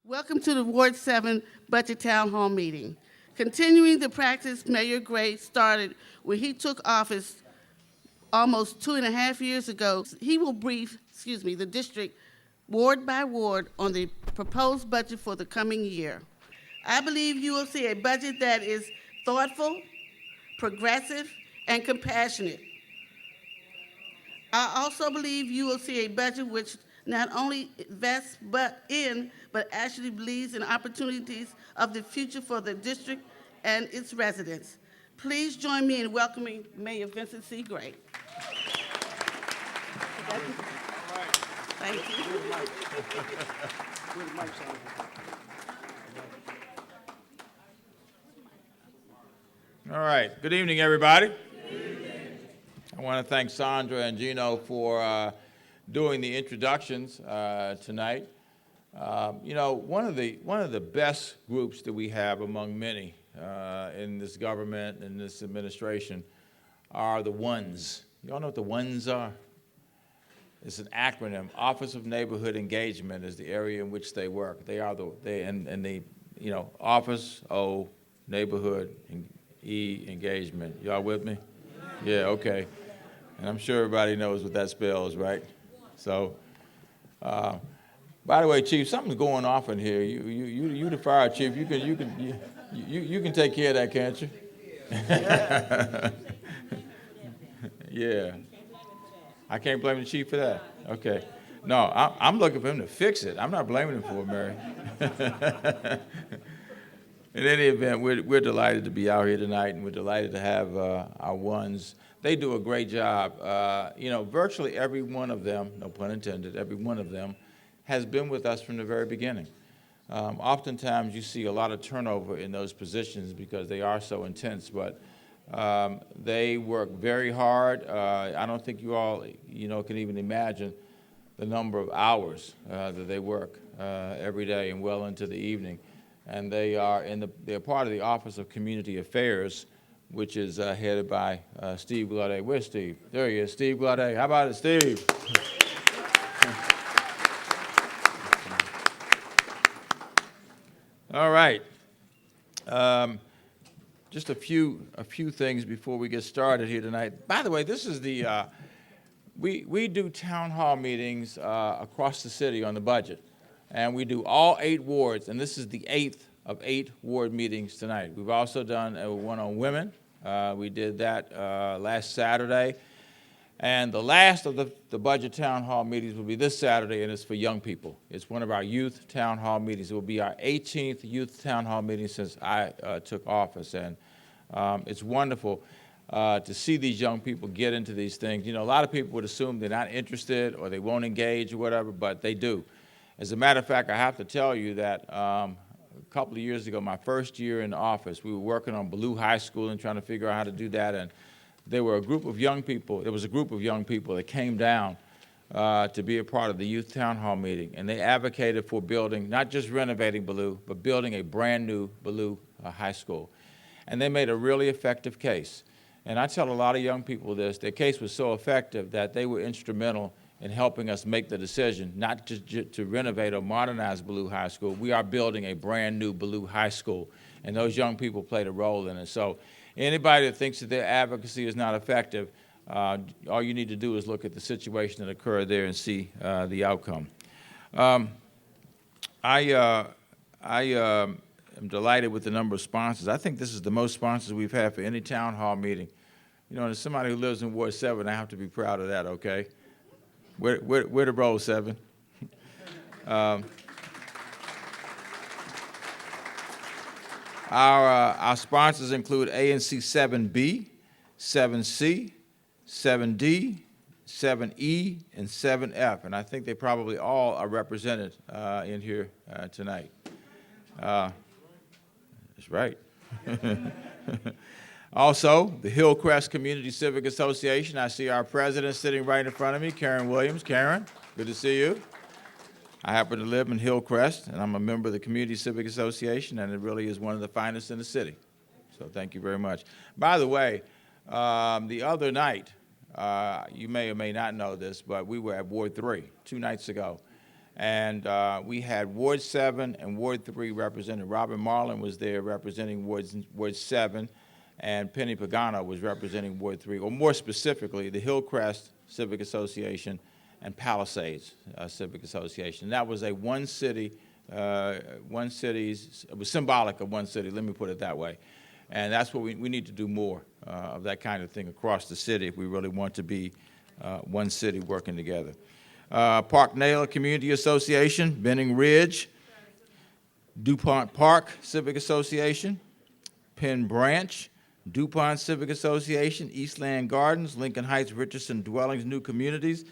Welcome to the Ward 7 Budget Town Hall meeting. Continuing the practice Mayor Gray started when he took office almost 2.5 years ago, he will brief, the district ward by ward on the proposed budget for the coming year. I believe you will see a budget that is thoughtful, progressive, and compassionate. I also believe you will see a budget which not only invests but actually believes in opportunities of the future for the district and its residents. Please join me in welcoming Mayor Vincent C. Gray. Thank you. All right. Good evening, everybody. I want to thank Sandra and Gino for doing the introductions tonight. One of the best groups that we have among many in this government and this administration are the ONEs. You all know what the ONEs are? It's an acronym. Office of Neighborhood Engagement is the area in which they work. They are Office O, Neighborhood, E, Engagement. Y'all with me? Yeah, okay. And I'm sure everybody knows what that spells, right? So, by the way, Chief, something's going off in here. You the fire chief. You can take care of that, can't you? Yeah. I can't blame the chief for that. Okay. No, I'm looking for him to fix it. I'm not blaming him for it, Mary. In any event, we're delighted to be out here tonight, and we're delighted to have our ONEs. They do a great job. Virtually every one of them, no pun intended, every one of them has been with us from the very beginning. Oftentimes you see a lot of turnover in those positions because they are so intense, but they work very hard. I don't think you all, can even imagine the number of hours that they work every day and well into the evening. And they're part of the Office of Community Affairs, which is headed by Steve Glaudet. Where's Steve? There he is, Steve Glaudet. How about it, Steve? All right. Just a few things before we get started here tonight. By the way, this is we do town hall meetings across the city on the budget. And we do all 8 wards, and this is the 8th of 8 ward meetings tonight. We've also done one on women. We did that last Saturday. And the last of the budget town hall meetings will be this Saturday, and it's for young people. It's one of our youth town hall meetings. It will be our 18th youth town hall meeting since I took office. And it's wonderful to see these young people get into these things. A lot of people would assume they're not interested or they won't engage or whatever, but they do. As a matter of fact, I have to tell you that a couple of years ago, my first year in office, we were working on Ballou High School and trying to figure out how to do that. And there was a group of young people that came down to be a part of the youth town hall meeting. And they advocated for building, not just renovating Ballou, but building a brand new Ballou High School. And they made a really effective case. And I tell a lot of young people this, their case was so effective that they were instrumental in helping us make the decision not to renovate or modernize Ballou High School. We are building a brand new Ballou High School, and those young people played a role in it. So anybody that thinks that their advocacy is not effective, all you need to do is look at the situation that occurred there and see the outcome. I am delighted with the number of sponsors. I think this is the most sponsors we've had for any town hall meeting. As somebody who lives in Ward 7, I have to be proud of that, okay? Where the roll, 7? Our sponsors include ANC 7B, 7C, 7D, 7E, and 7F, and I think they probably all are represented in here tonight. That's right. Also, the Hillcrest Community Civic Association. I see our president sitting right in front of me, Karen Williams. Karen, good to see you. I happen to live in Hillcrest, and I'm a member of the Community Civic Association, and it really is one of the finest in the city. So thank you very much. By the way, the other night, you may or may not know this, but we were at Ward 3 2 nights ago. And we had Ward 7 and Ward 3 represented. Robin Marlin was there representing Ward 7, and Penny Pagano was representing Ward 3, or more specifically, the Hillcrest Civic Association and Palisades Civic Association. That was a it was symbolic of one city, let me put it that way. And that's what we need to do more of that kind of thing across the city if we really want to be one city working together. Park Naylor Community Association, Benning Ridge, DuPont Park Civic Association, Penn Branch, DuPont Civic Association, Eastland Gardens, Lincoln Heights Richardson Dwellings New Communities,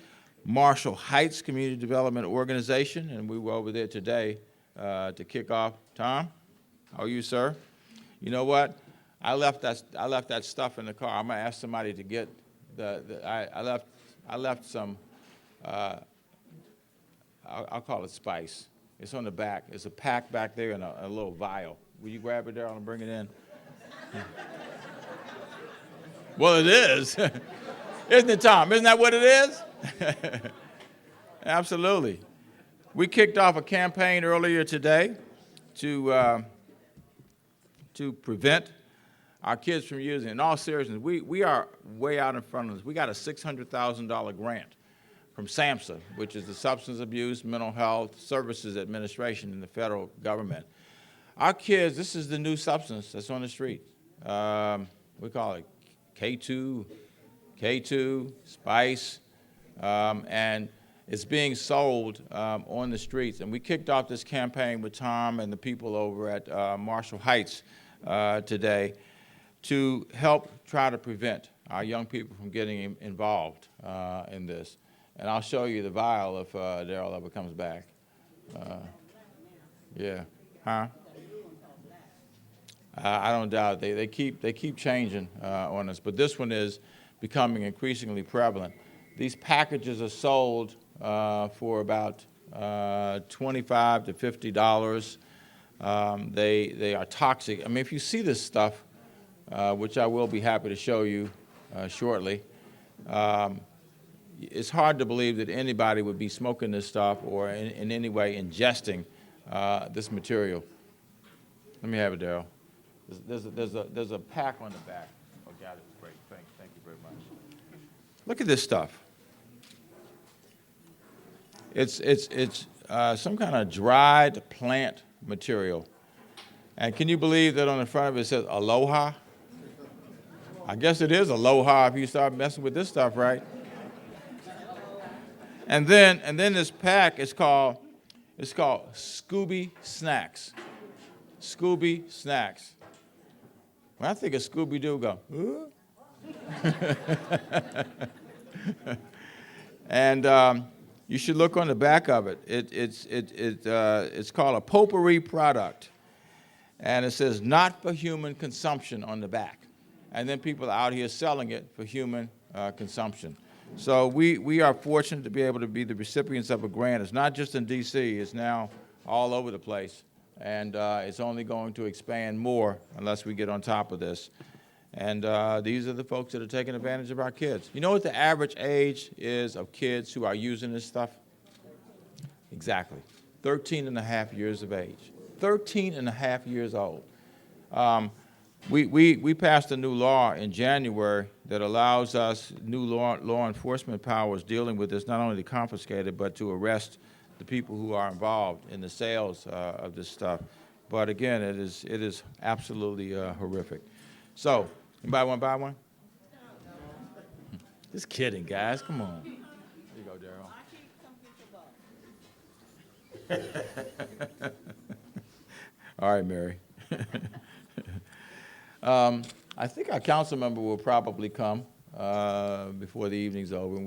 Marshall Heights Community Development Organization, and we were over there today to kick off. Tom, how are you, sir? You know what? I left that stuff in the car. I'm gonna ask somebody to get I left some. I'll call it spice. It's on the back. It's a pack back there in a little vial. Will you grab it, Darryl, and bring it in? Well, it is. Isn't it, Tom? Isn't that what it is? Absolutely. We kicked off a campaign earlier today to prevent our kids from using it. In all seriousness, we are way out in front of this. We got a $600,000 grant from SAMHSA, which is the Substance Abuse Mental Health Services Administration in the federal government. Our kids, this is the new substance that's on the street. We call it K2, Spice, and it's being sold on the streets. And we kicked off this campaign with Tom and the people over at Marshall Heights today to help try to prevent our young people from getting involved in this. And I'll show you the vial if Darryl ever comes back. Yeah, huh? I don't doubt it. They keep changing on us, but this one is becoming increasingly prevalent. These packages are sold for about $25 to $50. They are toxic. I mean, if you see this stuff, which I will be happy to show you shortly, it's hard to believe that anybody would be smoking this stuff or in any way ingesting this material. Let me have it, Darryl. There's a pack on the back. Oh, got it. Great. Thank you very much. Look at this stuff. It's some kind of dried plant material. And can you believe that on the front of it says Aloha? I guess it is Aloha if you start messing with this stuff, right? And then this pack is called Scooby Snacks. Scooby Snacks. When I think of Scooby-Doo, go, and you should look on the back of it. It's called a potpourri product, and it says not for human consumption on the back. And then people are out here selling it for human consumption. So we are fortunate to be able to be the recipients of a grant. It's not just in D.C., it's now all over the place. And it's only going to expand more unless we get on top of this. And these are the folks that are taking advantage of our kids. You know what the average age is of kids who are using this stuff? Exactly, 13 and a half years of age. 13 and a half years old. We passed a new law in January that allows us new law enforcement powers dealing with this, not only to confiscate it, but to arrest the people who are involved in the sales of this stuff. But again, it is absolutely horrific. So, anybody want to buy one? Just kidding, guys. Come on. Here you go, Darryl. All right, Mary. I think our council member will probably come before the evening's over, and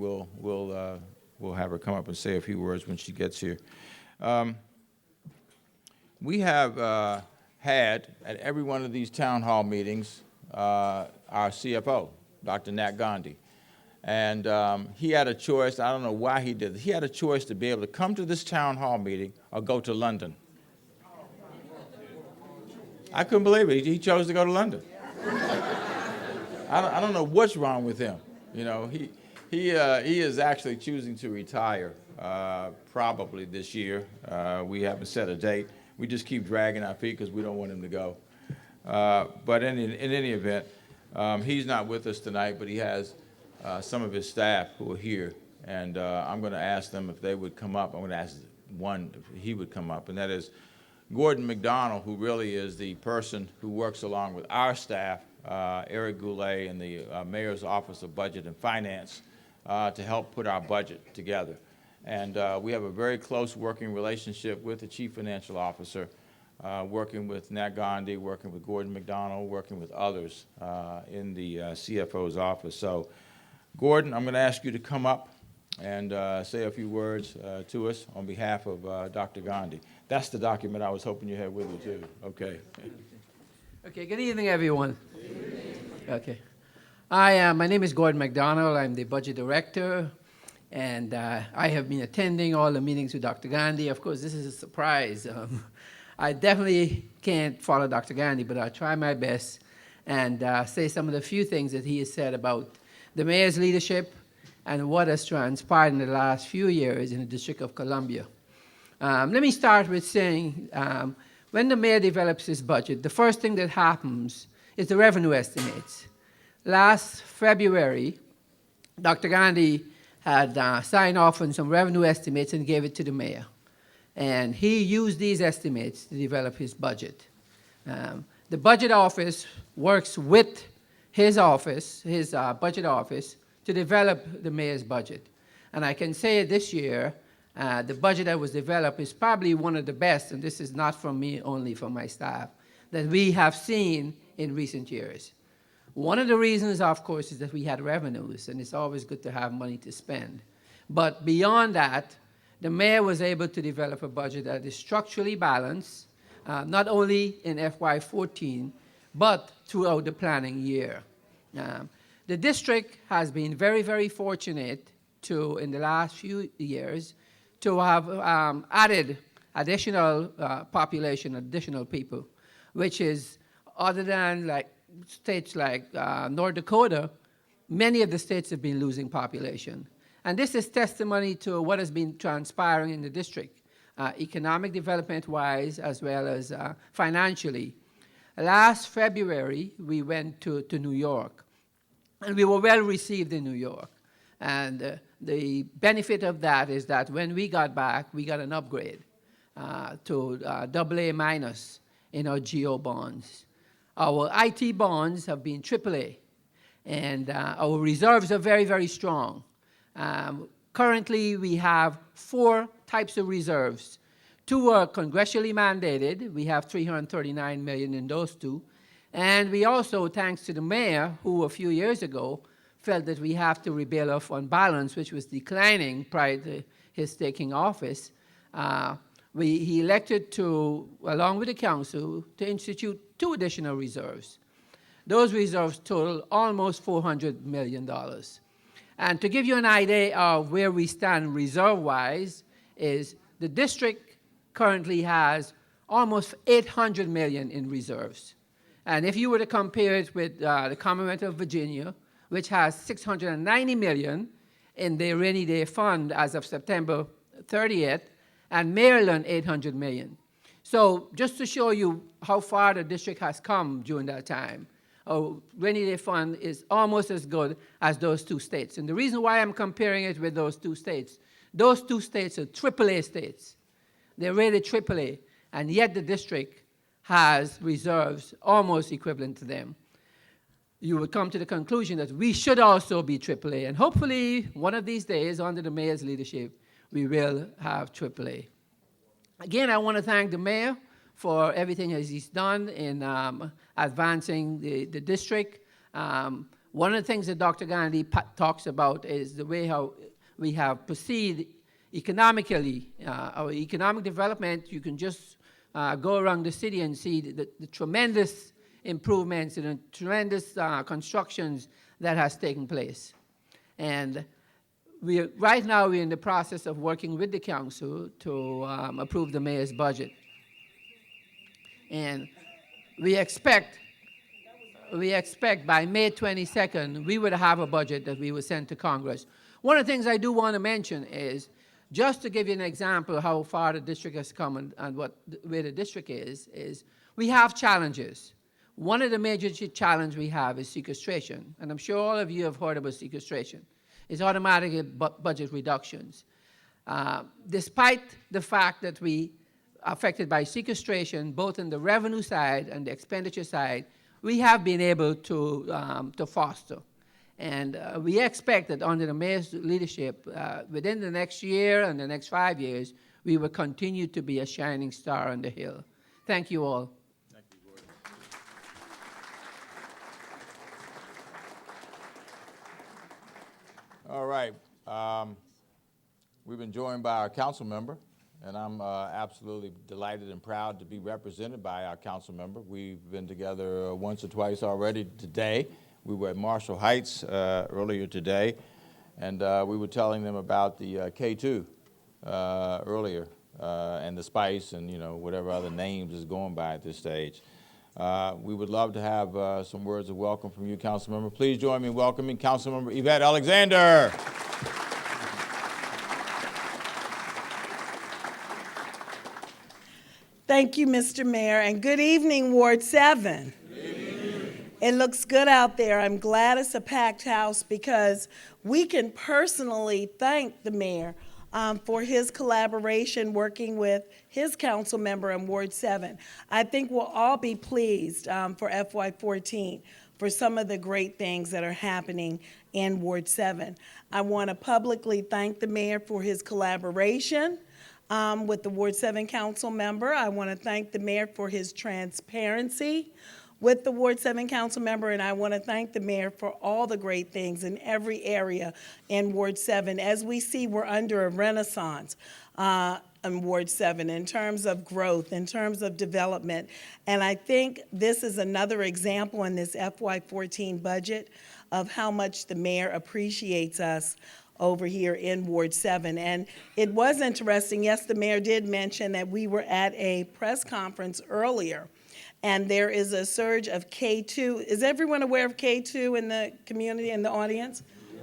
we'll have her come up and say a few words when she gets here. We have had at every one of these town hall meetings our CFO, Dr. Nat Gandhi. And he had a choice. I don't know why he did this. He had a choice to be able to come to this town hall meeting or go to London. I couldn't believe it. He chose to go to London. I don't know what's wrong with him. You know, he is actually choosing to retire probably this year. We haven't set a date. We just keep dragging our feet because we don't want him to go. But in any event, he's not with us tonight, but he has some of his staff who are here. And I'm going to ask them if they would come up. I'm going to ask one if he would come up, and that is Gordon McDonald, who really is the person who works along with our staff, Eric Goulet, and the Mayor's Office of Budget and Finance to help put our budget together. And we have a very close working relationship with the Chief Financial Officer, working with Nat Gandhi, working with Gordon McDonald, working with others in the CFO's office. So, Gordon, I'm going to ask you to come up and say a few words to us on behalf of Dr. Gandhi. That's the document I was hoping you had with you, too. Okay. Okay, good evening, everyone. Okay. My name is Gordon McDonald. I'm the budget director, and I have been attending all the meetings with Dr. Gandhi. Of course, this is a surprise. I definitely can't follow Dr. Gandhi, but I'll try my best and say some of the few things that he has said about the mayor's leadership and what has transpired in the last few years in the District of Columbia. Let me start with saying, when the mayor develops his budget, the first thing that happens is the revenue estimates. Last February, Dr. Gandhi had signed off on some revenue estimates and gave it to the mayor. And he used these estimates to develop his budget. The budget office works with his office, his budget office, to develop the mayor's budget. And I can say this year, the budget that was developed is probably one of the best, and this is not from me, only from my staff, that we have seen in recent years. One of the reasons, of course, is that we had revenues, and it's always good to have money to spend. But beyond that, the mayor was able to develop a budget that is structurally balanced, not only in FY14, but throughout the planning year. The district has been very, very fortunate to, in the last few years, to have added additional population, additional people, which is, other than like states like North Dakota, many of the states have been losing population. And this is testimony to what has been transpiring in the district, economic development-wise as well as financially. Last February, we went to New York, and we were well received in New York. And the benefit of that is that when we got back, we got an upgrade to AA- in our GO bonds. Our IT bonds have been AAA, and our reserves are very, very strong. Currently, we have 4 types of reserves. 2 are congressionally mandated. We have $339 million in those 2. And we also, thanks to the mayor, who a few years ago felt that we have to rebuild our fund balance, which was declining prior to his taking office, he elected to, along with the council, to institute 2 additional reserves. Those reserves total almost $400 million. And to give you an idea of where we stand reserve-wise, is the district currently has almost $800 million in reserves. And if you were to compare it with the Commonwealth of Virginia, which has $690 million in their rainy day fund as of September 30th, and Maryland, $800 million. So just to show you how far the district has come during that time, our rainy day fund is almost as good as those 2 states. And the reason why I'm comparing it with those 2 states are AAA states. They're rated AAA, and yet the district has reserves almost equivalent to them. You would come to the conclusion that we should also be AAA, and hopefully one of these days, under the mayor's leadership, we will have AAA. Again, I want to thank the mayor for everything that he's done in advancing the district. One of the things that Dr. Gandhi talks about is the way how we have proceeded economically. Our economic development, you can just go around the city and see the tremendous improvements and the tremendous constructions that has taken place. And right now we're in the process of working with the council to approve the mayor's budget. And we expect by May 22nd, we would have a budget that we will send to Congress. One of the things I do want to mention is Just to give you an example of how far the district has come and where the district is we have challenges. One of the major challenges we have is sequestration, and I'm sure all of you have heard about sequestration. It's automatic budget reductions. Despite the fact that we are affected by sequestration, both on the revenue side and the expenditure side, we have been able to foster. And we expect that under the mayor's leadership, within the next year and the next 5 years, we will continue to be a shining star on the hill. Thank you all. Thank you, Gordon. All right. We've been joined by our council member, and I'm absolutely delighted and proud to be represented by our council member. We've been together once or twice already today. We were at Marshall Heights earlier today, and we were telling them about the K2 earlier, and the Spice and, you know, whatever other names is going by at this stage. We would love to have some words of welcome from you, Councilmember. Please join me in welcoming Councilmember Yvette Alexander. Thank you, Mr. Mayor, and good evening, Ward 7. It looks good out there. I'm glad it's a packed house because we can personally thank the mayor for his collaboration working with his council member in Ward 7. I think we'll all be pleased for FY14 for some of the great things that are happening in Ward 7. I want to publicly thank the mayor for his collaboration with the Ward 7 council member. I want to thank the mayor for his transparency with the Ward 7 council member, and I want to thank the mayor for all the great things in every area in Ward 7. As we see, we're under a renaissance in Ward 7 in terms of growth, in terms of development, and I think this is another example in this FY14 budget of how much the mayor appreciates us over here in Ward 7. And it was interesting, yes, the mayor did mention that we were at a press conference earlier, and there is a surge of K2. Is everyone aware of K2 in the community, in the audience?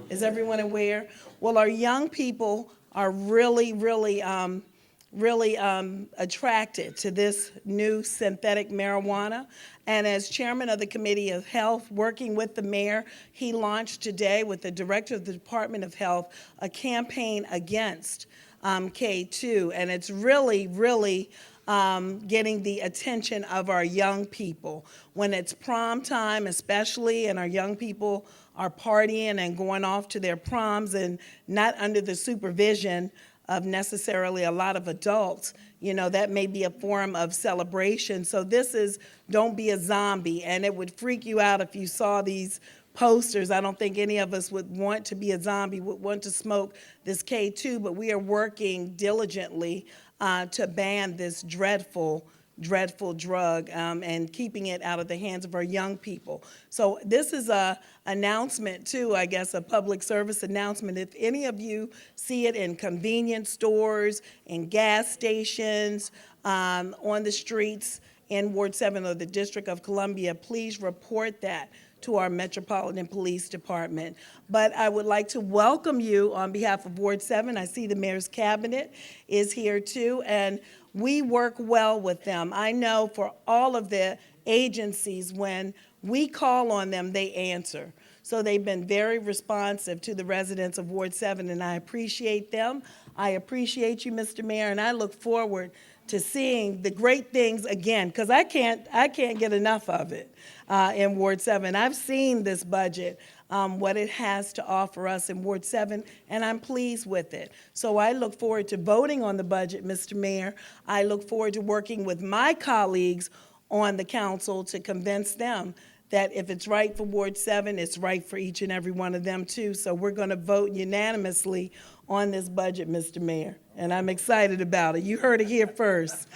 Is everyone aware? Well, our young people are really attracted to this new synthetic marijuana. And as chairman of the Committee of Health, working with the mayor, he launched today with the director of the Department of Health a campaign against K2. And it's really getting the attention of our young people. When it's prom time especially, and our young people are partying and going off to their proms and not under the supervision of necessarily a lot of adults, you know, that may be a form of celebration. So this is Don't Be a Zombie, and it would freak you out if you saw these posters. I don't think any of us would want to be a zombie, would want to smoke this K2, but we are working diligently to ban this dreadful drug and keeping it out of the hands of our young people. So this is a announcement too, I guess, a public service announcement. If any of you see it in convenience stores, in gas stations, on the streets in Ward 7 or the District of Columbia, please report that to our Metropolitan Police Department. But I would like to welcome you on behalf of Ward 7. I see the mayor's cabinet is here too, and we work well with them. I know for all of the agencies, when we call on them, they answer. So they've been very responsive to the residents of Ward 7, and I appreciate them. I appreciate you, Mr. Mayor, and I look forward to seeing the great things again, because I can't get enough of it in Ward 7. I've seen this budget, what it has to offer us in Ward 7, and I'm pleased with it. So I look forward to voting on the budget, Mr. Mayor. I look forward to working with my colleagues on the council to convince them that if it's right for Ward 7, it's right for each and every one of them too. So we're going to vote unanimously on this budget, Mr. Mayor, and I'm excited about it. You heard it here first.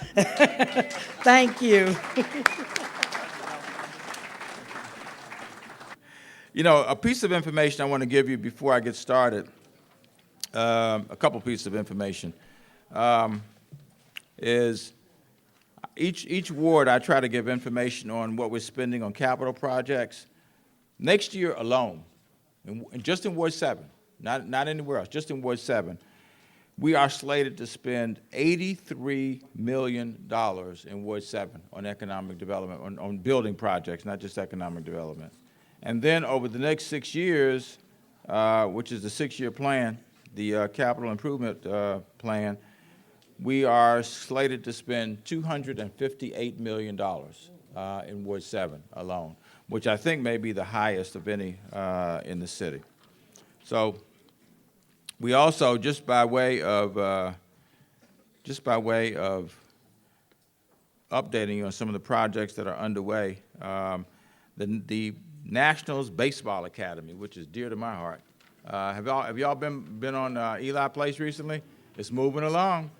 Thank you. You know, a piece of information I want to give you before I get started, a couple pieces of information, is each ward I try to give information on what we're spending on capital projects. Next year alone, and just in Ward 7, not anywhere else, just in Ward 7, We are slated to spend $83 million in Ward 7 on economic development, on building projects, not just economic development. And then over the next 6 years, which is the 6-year plan, the capital improvement plan, we are slated to spend $258 million in Ward 7 alone, which I think may be the highest of any in the city. So we also, just by way of updating you on some of the projects that are underway, the Nationals Baseball Academy, which is dear to my heart. Have y'all been on Eli Place recently? It's moving along.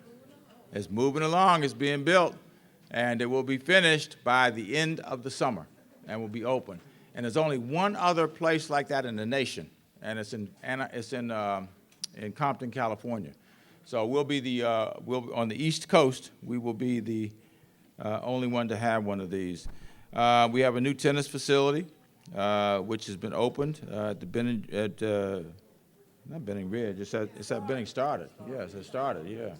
It's moving along. It's being built, and it will be finished by the end of the summer, and will be open. And there's only one other place like that in the nation, and it's in Compton, California. So we'll be on the East Coast. We will be the only one to have one of these. We have a new tennis facility, which has been opened at the not Benning Ridge. It's at Benning started. Yes, it started. Yeah.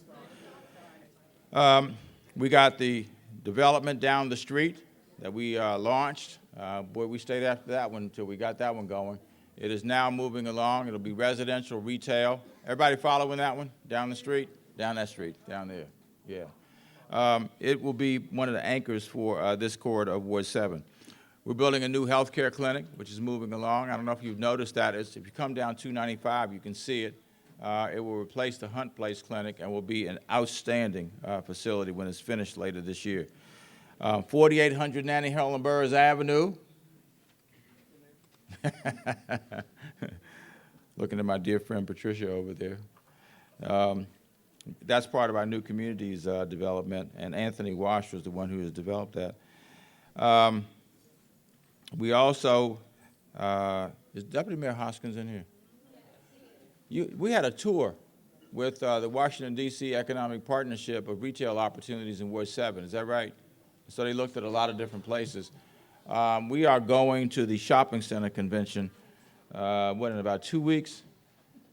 We got the development down the street that we launched. Boy, we stayed after that one until we got that one going. It is now moving along. It'll be residential, retail. Everybody following that one? Down the street? Down that street, down there. Yeah. It will be one of the anchors for this corridor of Ward 7. We're building a new healthcare clinic, which is moving along. I don't know if you've noticed that. If you come down 295, you can see it. It will replace the Hunt Place Clinic and will be an outstanding facility when it's finished later this year. 4800 Nanny Helen Burrs Avenue. Looking at my dear friend Patricia over there. That's part of our new communities development, and Anthony Wash was the one who has developed that. We also, is Deputy Mayor Hoskins in here? We had a tour with the Washington, D.C. Economic Partnership of Retail Opportunities in Ward 7. Is that right? So they looked at a lot of different places. We are going to the shopping center convention, in about 2 weeks?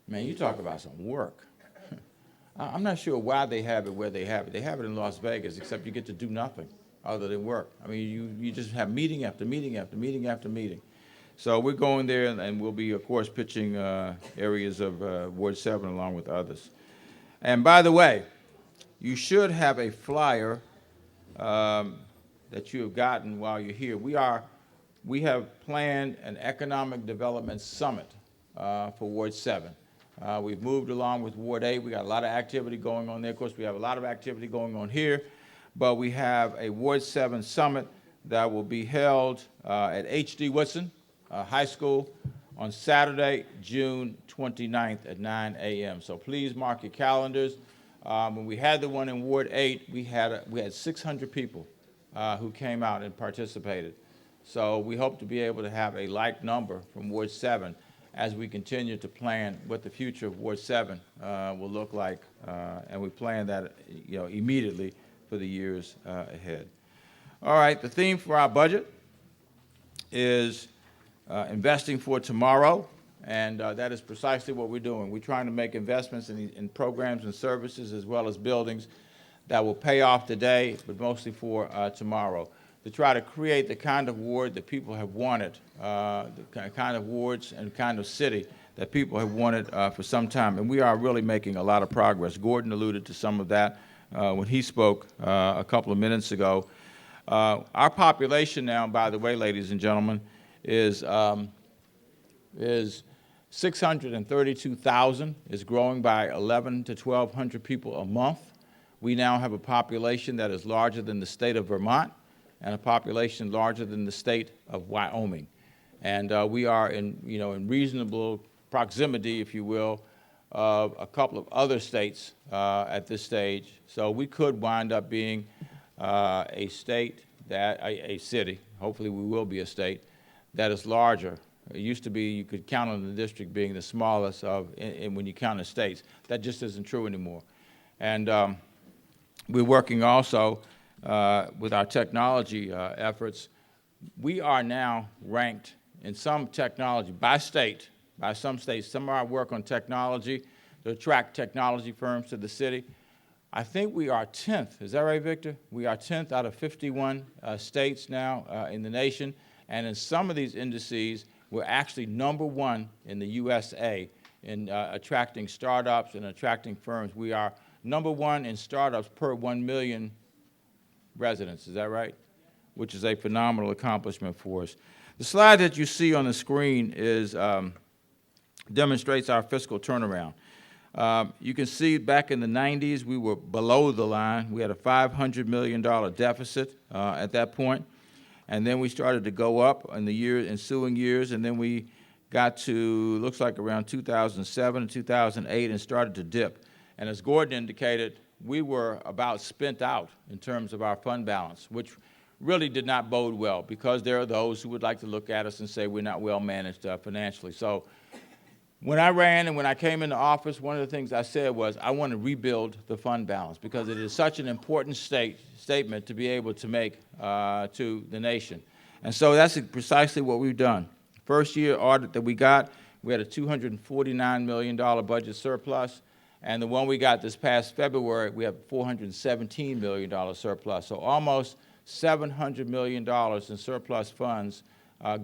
Man, you talk about some work. I'm not sure why they have it where they have it. They have it in Las Vegas, except you get to do nothing other than work. I mean, you just have meeting after meeting after meeting after meeting. So we're going there, and we'll be, of course, pitching areas of Ward 7 along with others. And by the way, you should have a flyer that you have gotten while you're here. We have planned an economic development summit for Ward 7. We've moved along with Ward 8. We got a lot of activity going on there. Of course, we have a lot of activity going on here, but we have a Ward 7 summit that will be held at H.D. Woodson High School on Saturday, June 29th at 9 a.m. So please mark your calendars. When we had the one in Ward 8, we had 600 people who came out and participated. So we hope to be able to have a like number from Ward 7 as we continue to plan what the future of Ward 7 will look like, and we plan that immediately for the years ahead. All right, the theme for our budget is investing for tomorrow, and that is precisely what we're doing. We're trying to make investments in programs and services as well as buildings that will pay off today, but mostly for tomorrow, to try to create the kind of ward that people have wanted, the kind of wards and kind of city that people have wanted for some time. And we are really making a lot of progress. Gordon alluded to some of that when he spoke a couple of minutes ago. Our population now, by the way, ladies and gentlemen, is 632,000, is growing by 1,100 to 1,200 people a month. We now have a population that is larger than the state of Vermont and a population larger than the state of Wyoming. And we are in reasonable proximity, if you will, of a couple of other states at this stage. So we could wind up being a city, hopefully we will be a state, that is larger. It used to be you could count on the district being the smallest when you count the states. That just isn't true anymore. And we're working also with our technology efforts. We are now ranked in some technology by state, by some states. Some of our work on technology to attract technology firms to the city. I think we are 10th. Is that right, Victor? We are 10th out of 51 states now in the nation. And in some of these indices, we're actually #1 in the USA in attracting startups and attracting firms. We are #1 in startups per 1 million residents. Is that right? Which is a phenomenal accomplishment for us. The slide that you see on the screen demonstrates our fiscal turnaround. You can see back in the 90s, we were below the line. We had a $500 million deficit at that point. And then we started to go up in the ensuing years, and then we got to, looks like around 2007 and 2008, and started to dip. And as Gordon indicated, we were about spent out in terms of our fund balance, which really did not bode well, because there are those who would like to look at us and say we're not well managed financially. So when I ran and when I came into office, one of the things I said was I want to rebuild the fund balance, because it is such an important statement to be able to make to the nation. And so that's precisely what we've done. First year audit that we got, we had a $249 million budget surplus, and the one we got this past February, we have $417 million surplus. So almost $700 million in surplus funds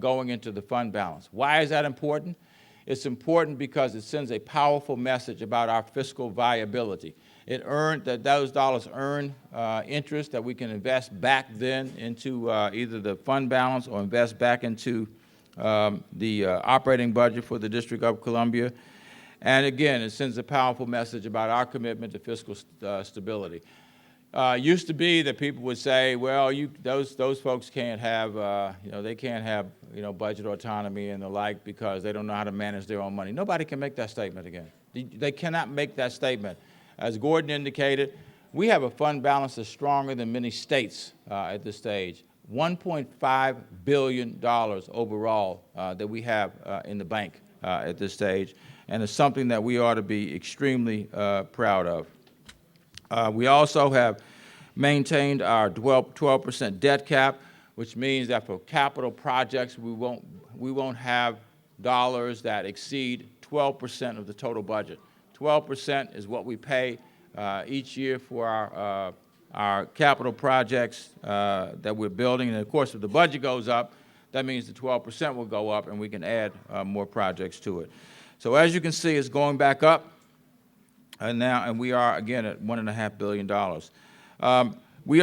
going into the fund balance. Why is that important? It's important because it sends a powerful message about our fiscal viability. Those dollars earn interest that we can invest back then into either the fund balance or invest back into the operating budget for the District of Columbia. And again, it sends a powerful message about our commitment to fiscal stability. Used to be that people would say, well, those folks can't have, they can't have, budget autonomy and the like because they don't know how to manage their own money. Nobody can make that statement again. They cannot make that statement. As Gordon indicated, we have a fund balance that's stronger than many states at this stage. $1.5 billion overall that we have in the bank at this stage, and it's something that we ought to be extremely proud of. We also have maintained our 12% debt cap, which means that for capital projects, we won't have dollars that exceed 12% of the total budget. 12% is what we pay each year for our capital projects that we're building. And of course, if the budget goes up, that means the 12% will go up and we can add more projects to it. So as you can see, it's going back up. And we are, again, at $1.5 billion. We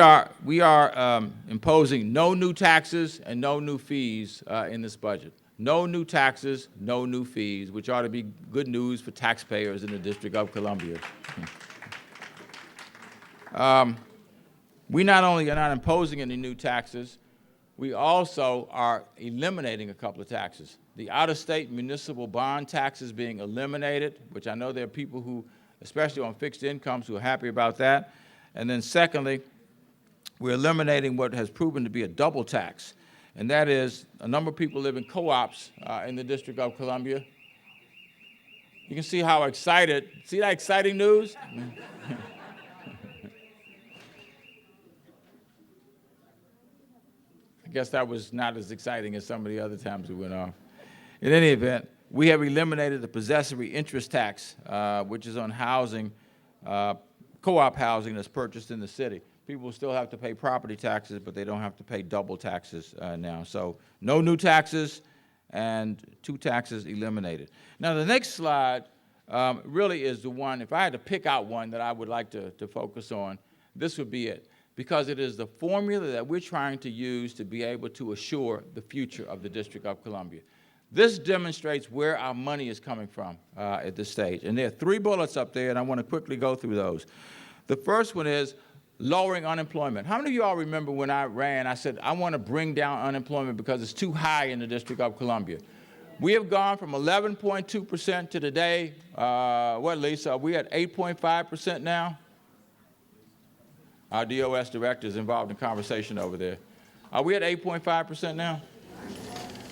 are imposing no new taxes and no new fees in this budget. No new taxes, no new fees, which ought to be good news for taxpayers in the District of Columbia. We not only are not imposing any new taxes, we also are eliminating a couple of taxes. The out-of-state municipal bond tax is being eliminated, which I know there are people who, especially on fixed incomes, who are happy about that. And then secondly, we're eliminating what has proven to be a double tax, and that is a number of people live in co-ops in the District of Columbia. You can see how excited, see that exciting news? I guess that was not as exciting as some of the other times we went off. In any event, we have eliminated the possessory interest tax, which is on housing, co-op housing that's purchased in the city. People still have to pay property taxes, but they don't have to pay double taxes now. So no new taxes and 2 taxes eliminated. Now the next slide really is the one, if I had to pick out one that I would like to focus on, this would be it, because it is the formula that we're trying to use to be able to assure the future of the District of Columbia. This demonstrates where our money is coming from at this stage. And there are 3 bullets up there, and I want to quickly go through those. The first one is lowering unemployment. How many of you all remember when I ran, I said, I want to bring down unemployment because it's too high in the District of Columbia. We have gone from 11.2% to today, what, Lisa, are we at 8.5% now? Our DOS director is involved in conversation over there. Are we at 8.5% now?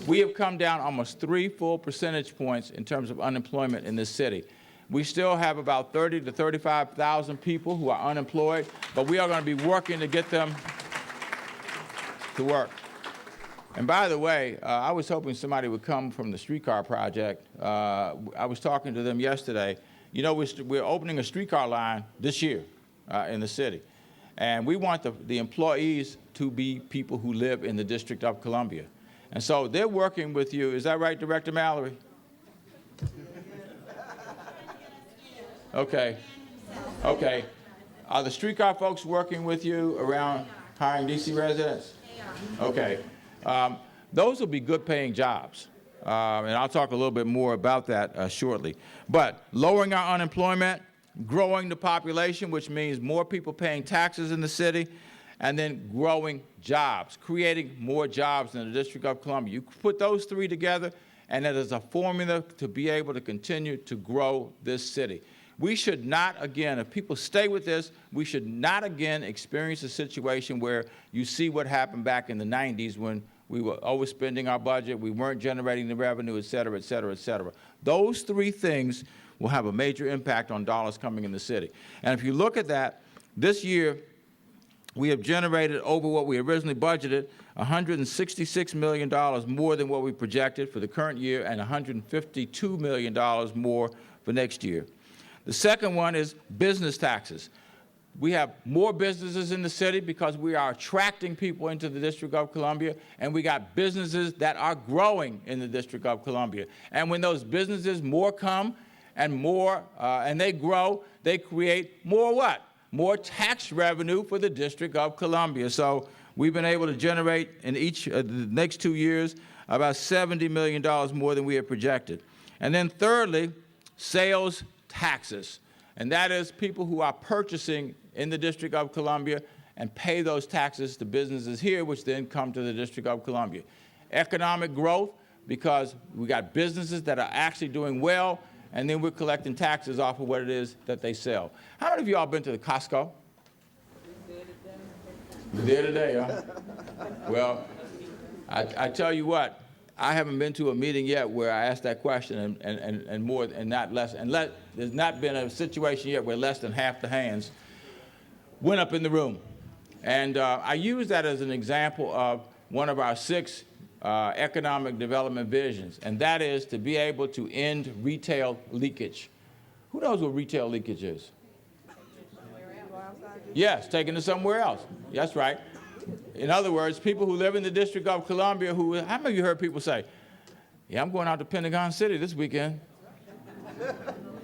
We have come down almost 3 full percentage points in terms of unemployment in this city. We still have about 30 to 35,000 people who are unemployed, but we are going to be working to get them to work. And by the way, I was hoping somebody would come from the streetcar project. I was talking to them yesterday, You know, we're opening a streetcar line this year in the city. And we want the employees to be people who live in the District of Columbia. And so they're working with you. Is that right, Director Mallory? Okay. Okay. Are the streetcar folks working with you around hiring DC residents? Okay. Those will be good paying jobs. And I'll talk a little bit more about that shortly. But lowering our unemployment, growing the population, which means more people paying taxes in the city, and then growing jobs, creating more jobs in the District of Columbia. You put those three together, and it is a formula to be able to continue to grow this city. We should not, again, if people stay with this, we should not again experience a situation where you see what happened back in the 90s when we were overspending our budget, we weren't generating the revenue, et cetera, et cetera, et cetera. Those three things will have a major impact on dollars coming in the city. And if you look at that, this year, we have generated over what we originally budgeted, $166 million more than what we projected for the current year and $152 million more for next year. The second one is business taxes. We have more businesses in the city because we are attracting people into the District of Columbia, and we got businesses that are growing in the District of Columbia. And when those businesses more come and more, and they grow, they create more what? More tax revenue for the District of Columbia. So we've been able to generate in each the next 2 years about $70 million more than we had projected. And then thirdly, sales taxes. And that is people who are purchasing in the District of Columbia and pay those taxes to businesses here, which then come to the District of Columbia. Economic growth, because we got businesses that are actually doing well, and then we're collecting taxes off of what it is that they sell. How many of you all been to the Costco? You're there today, huh? Well, I tell you what, I haven't been to a meeting yet where I asked that question and more and not less. And there's not been a situation yet where less than half the hands went up in the room. And I use that as an example of one of our 6 economic development visions, and that is to be able to end retail leakage. Who knows what retail leakage is? Yes, taking it somewhere else. That's right. In other words, people who live in the District of Columbia how many of you heard people say, yeah, I'm going out to Pentagon City this weekend.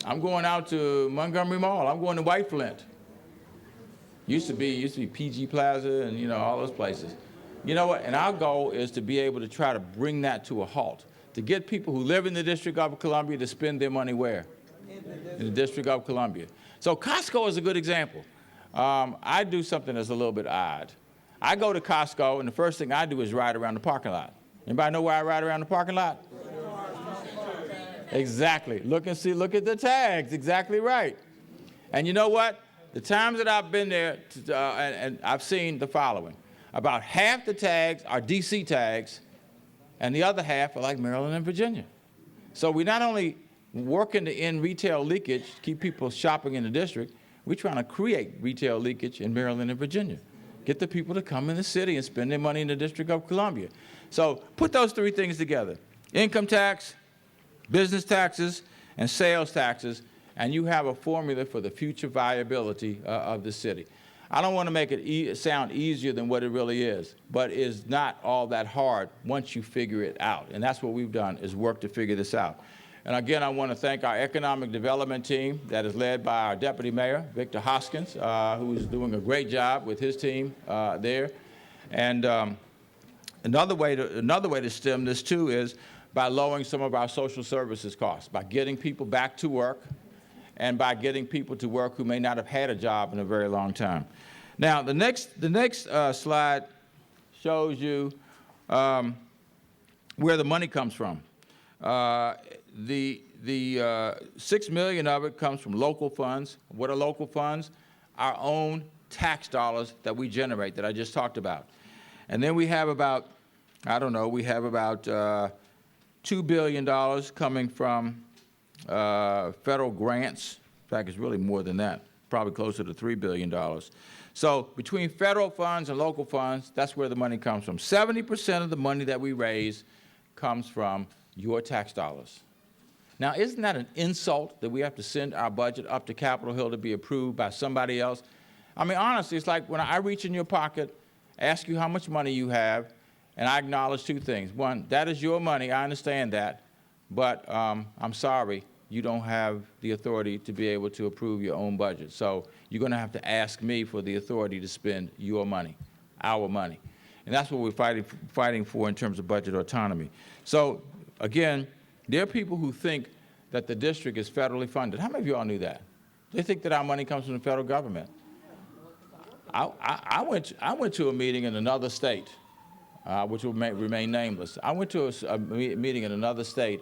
I'm going out to Montgomery Mall. I'm going to White Flint. Used to be PG Plaza and, you know, all those places. You know what? And our goal is to be able to try to bring that to a halt, to get people who live in the District of Columbia to spend their money where? In the District of Columbia. So Costco is a good example. I do something that's a little bit odd. I go to Costco, and the first thing I do is ride around the parking lot. Anybody know where I ride around the parking lot? Exactly. Look at the tags. Exactly right. And you know what? The times that I've been there, and I've seen the following. About half the tags are DC tags, and the other half are like Maryland and Virginia. So we're not only working to end retail leakage, keep people shopping in the district, we're trying to create retail leakage in Maryland and Virginia. Get the people to come in the city and spend their money in the District of Columbia. So put those 3 things together: income tax, business taxes, and sales taxes, and you have a formula for the future viability of the city. I don't want to make it sound easier than what it really is, but it's not all that hard once you figure it out. And that's what we've done, is work to figure this out. And again, I want to thank our economic development team that is led by our Deputy Mayor, Victor Hoskins, who is doing a great job with his team there. And another way to stem this too is by lowering some of our social services costs, by getting people back to work, and by getting people to work who may not have had a job in a very long time. Now, the next slide shows you where the money comes from. The $6 million of it comes from local funds. What are local funds? Our own tax dollars that we generate, that I just talked about. And then we have about, $2 billion coming from federal grants. In fact, it's really more than that, probably closer to $3 billion. So between federal funds and local funds, that's where the money comes from. 70% of the money that we raise comes from your tax dollars. Now, isn't that an insult that we have to send our budget up to Capitol Hill to be approved by somebody else? I mean, honestly, it's like when I reach in your pocket, ask you how much money you have, and I acknowledge two things. One, that is your money, I understand that, but I'm sorry, you don't have the authority to be able to approve your own budget. So you're going to have to ask me for the authority to spend your money, our money. And that's what we're fighting for in terms of budget autonomy. So, again, there are people who think that the district is federally funded. How many of you all knew that? They think that our money comes from the federal government. I went to a meeting in another state, which will remain nameless. I went to a meeting in another state,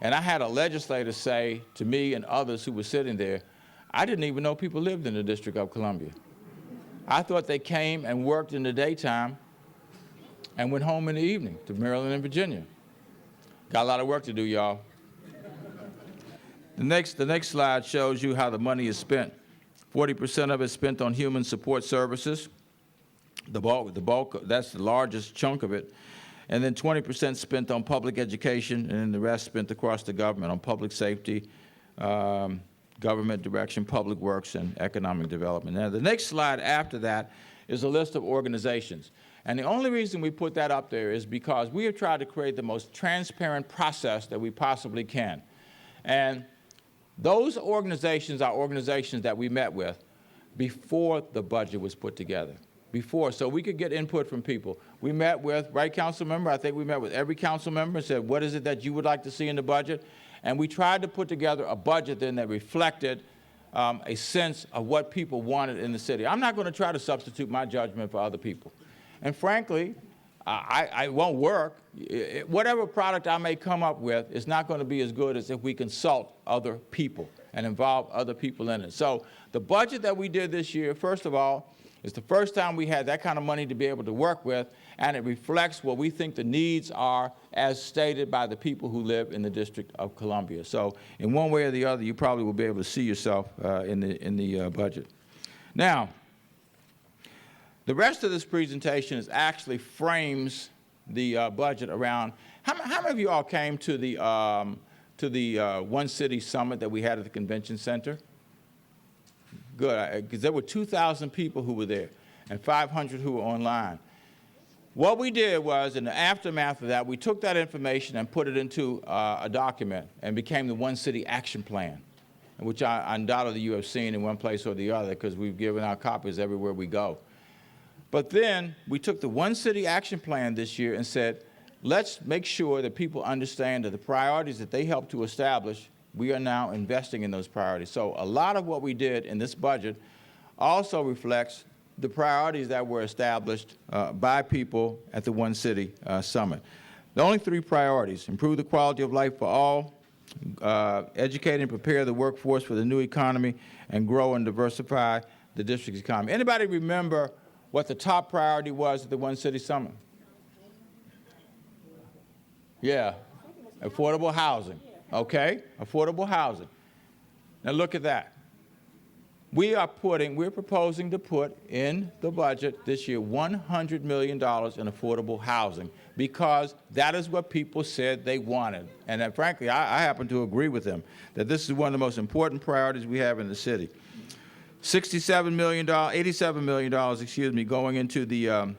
and I had a legislator say to me and others who were sitting there, I didn't even know people lived in the District of Columbia. I thought they came and worked in the daytime and went home in the evening to Maryland and Virginia. Got a lot of work to do, y'all. The next slide shows you how the money is spent. 40% of it is spent on human support services. The bulk, that's the largest chunk of it. And then 20% spent on public education, and then the rest spent across the government on public safety, government direction, public works, and economic development. Now, the next slide after that is a list of organizations. And the only reason we put that up there is because we have tried to create the most transparent process that we possibly can. And those organizations are organizations that we met with before the budget was put together, so we could get input from people. We met with, right, council member? I think we met with every council member and said, what is it that you would like to see in the budget? And we tried to put together a budget then that reflected a sense of what people wanted in the city. I'm not going to try to substitute my judgment for other people. And frankly, I won't work. Whatever product I may come up with is not going to be as good as if we consult other people and involve other people in it. So the budget that we did this year, first of all, is the first time we had that kind of money to be able to work with, and it reflects what we think the needs are as stated by the people who live in the District of Columbia. So in one way or the other, you probably will be able to see yourself in the budget. Now, the rest of this presentation is actually frames the budget around. How many of you all came to the One City Summit that we had at the Convention Center? Good, because there were 2,000 people who were there and 500 who were online. What we did was, in the aftermath of that, we took that information and put it into a document and became the One City Action Plan, which undoubtedly you have seen in one place or the other because we've given out copies everywhere we go. But then we took the One City Action Plan this year and said, let's make sure that people understand that the priorities that they helped to establish, we are now investing in those priorities. So a lot of what we did in this budget also reflects the priorities that were established by people at the One City Summit. The only three priorities: improve the quality of life for all, educate and prepare the workforce for the new economy, and grow and diversify the district's economy. Anybody remember what the top priority was at the One City Summit? Yeah, affordable housing. Okay, affordable housing. Now look at that. We're proposing to put in the budget this year $100 million in affordable housing because that is what people said they wanted. And frankly, I happen to agree with them that this is one of the most important priorities we have in the city. $87 million, going into the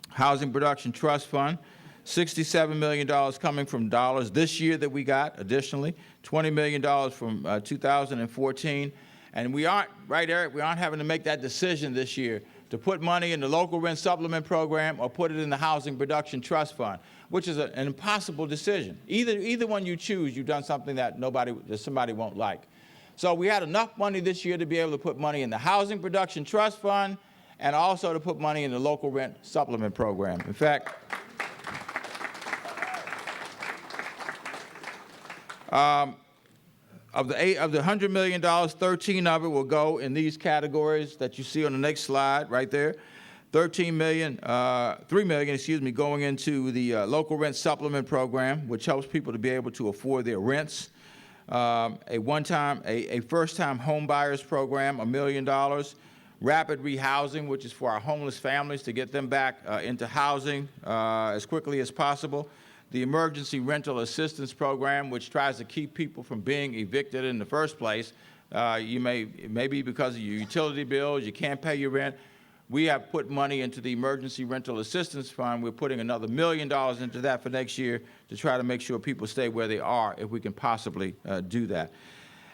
Housing Production Trust Fund. $67 million coming from dollars this year that we got additionally, $20 million from 2014. And we aren't, right, Eric, we aren't having to make that decision this year to put money in the local rent supplement program or put it in the Housing Production Trust Fund, which is an impossible decision. Either one you choose, you've done something that somebody won't like. So we had enough money this year to be able to put money in the Housing Production Trust Fund and also to put money in the local rent supplement program. In fact, of the $100 million, 13 of it will go in these categories that you see on the next slide right there. 3 million, going into the local rent supplement program, which helps people to be able to afford their rents. A first-time home buyers program, $1 million. Rapid rehousing, which is for our homeless families to get them back into housing as quickly as possible. the Emergency Rental Assistance Program, which tries to keep people from being evicted in the first place. It may be because of your utility bills, you can't pay your rent. We have put money into the Emergency Rental Assistance Fund. We're putting another $1 million into that for next year to try to make sure people stay where they are if we can possibly do that.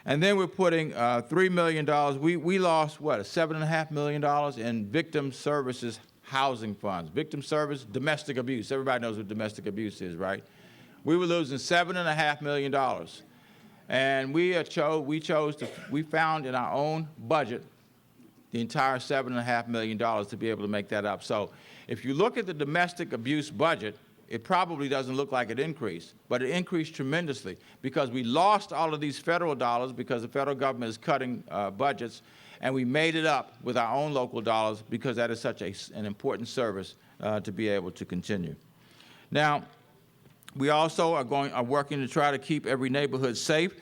And then we're putting $3 million. We lost, what, $7.5 million in victim services housing funds. Victim service, domestic abuse. Everybody knows what domestic abuse is, right? We were losing $7.5 million. And we found in our own budget the entire $7.5 million to be able to make that up. So if you look at the domestic abuse budget, it probably doesn't look like it increased, but it increased tremendously because we lost all of these federal dollars because the federal government is cutting budgets, and we made it up with our own local dollars because that is such an important service to be able to continue. Now, we also are working to try to keep every neighborhood safe.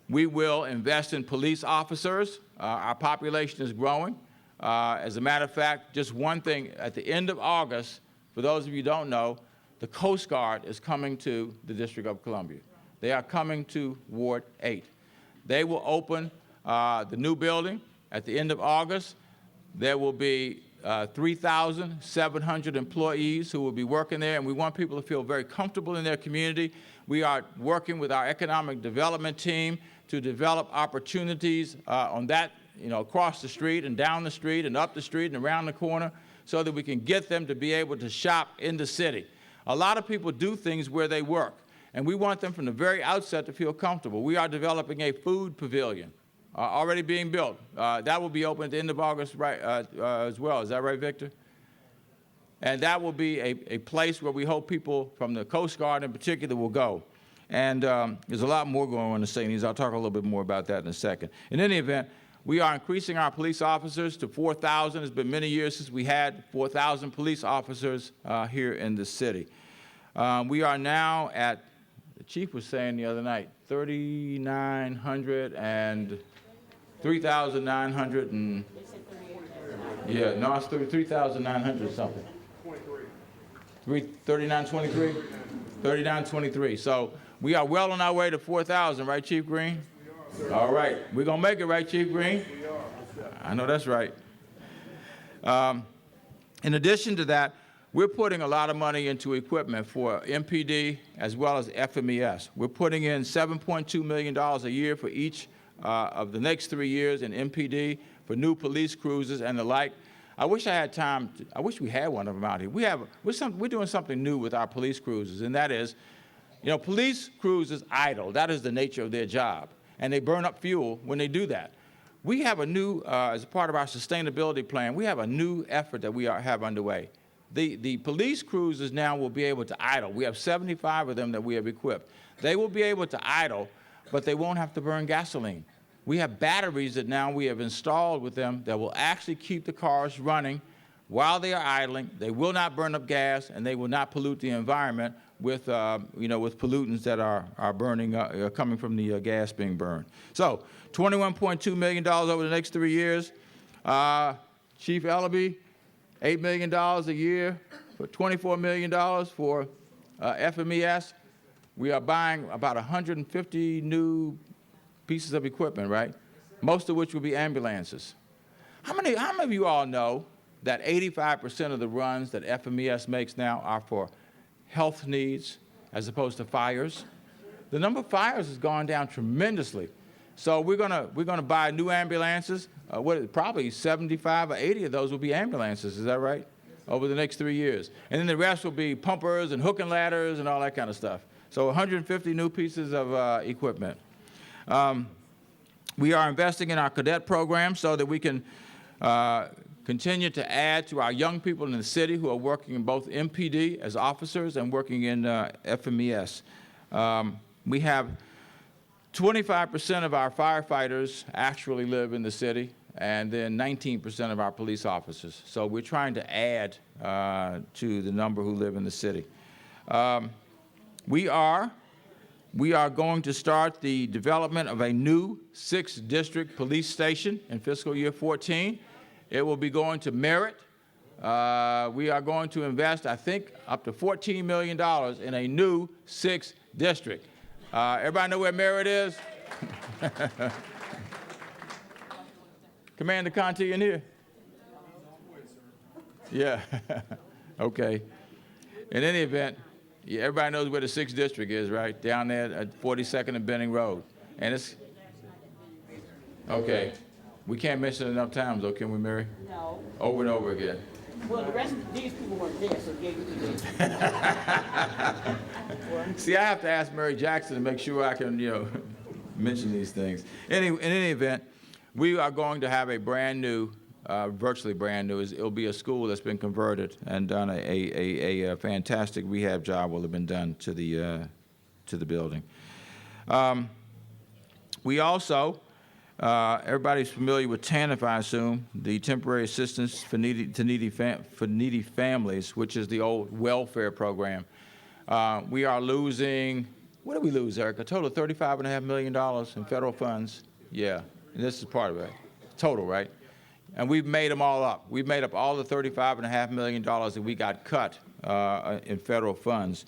We will invest in police officers. Our population is growing. As a matter of fact, just one thing, at the end of August, for those of you who don't know, the Coast Guard is coming to the District of Columbia. They are coming to Ward 8. They will open the new building at the end of August. There will be 3,700 employees who will be working there, and we want people to feel very comfortable in their community. We are working with our economic development team to develop opportunities on that, across the street and down the street and up the street and around the corner so that we can get them to be able to shop in the city. A lot of people do things where they work, and we want them from the very outset to feel comfortable. We are developing a food pavilion already being built. That will be open at the end of August as well. Is that right, Victor? And that will be a place where we hope people from the Coast Guard in particular will go. And there's a lot more going on in the St. I'll talk a little bit more about that in a second. In any event, we are increasing our police officers to 4,000. It's been many years since we had 4,000 police officers here in the city. We are now at, the chief was saying the other night, 3,900 and 3,900 and, yeah, no, it's 3,900 something. 3923? 3923. So we are well on our way to 4,000, right, Chief Green? We are. All right. We're going to make it, right, Chief Green? We are. I know that's right. In addition to that, we're putting a lot of money into equipment for MPD as well as FMES. We're putting in $7.2 million a year for each of the next 3 years in MPD for new police cruisers and the like. I wish I had time. I wish we had one of them out here. We're doing something new with our police cruisers, and that is, police cruisers idle. That is the nature of their job, and they burn up fuel when they do that. We have a new, as a part of our sustainability plan, we have a new effort that we have underway. The police cruisers now will be able to idle. We have 75 of them that we have equipped. They will be able to idle, but they won't have to burn gasoline. We have batteries that now we have installed with them that will actually keep the cars running while they are idling. They will not burn up gas, and they will not pollute the environment with, with pollutants that are burning, coming from the gas being burned. So, $21.2 million over the next 3 years. Chief Ellaby, $8 million a year, for $24 million for FMES. We are buying about 150 new pieces of equipment, right? Most of which will be ambulances. How many of you all know that 85% of the runs that FMES makes now are for health needs as opposed to fires? The number of fires has gone down tremendously. So we're gonna buy new ambulances. Probably 75 or 80 of those will be ambulances. Is that right? Over the next 3 years, and then the rest will be pumpers and hook and ladders and all that kind of stuff. So 150 new pieces of equipment. We are investing in our cadet program so that we can continue to add to our young people in the city who are working in both MPD as officers and working in FMES. We have 25% of our firefighters actually live in the city, and then 19% of our police officers. So we're trying to add to the number who live in the city. We are going to start the development of a new 6th district police station in fiscal year 14. It will be going to Merritt, we are going to invest, I think, up to $14 million in a new 6th district. Everybody know where Merritt is? Commander Conti in here? Yeah, okay. In any event, yeah, everybody knows where the 6th district is, right? Down there at 42nd and Benning Road. And it's, okay. We can't mention it enough times, though, can we, Mary? No. Over and over again. Well, the rest of these people weren't there, so gave it to you. See, I have to ask Mary Jackson to make sure I can, mention these things. In any event, we are going to have a brand new, virtually brand new, it'll be a school that's been converted and done a fantastic rehab job will have been done to the building. We also, everybody's familiar with TANF, I assume, the Temporary Assistance for Needy Families, which is the old welfare program. We are losing, what did we lose, Eric? A total of $35.5 million in federal funds. Yeah, and this is part of it. Total, right? And we've made them all up. We've made up all the $35.5 million that we got cut in federal funds.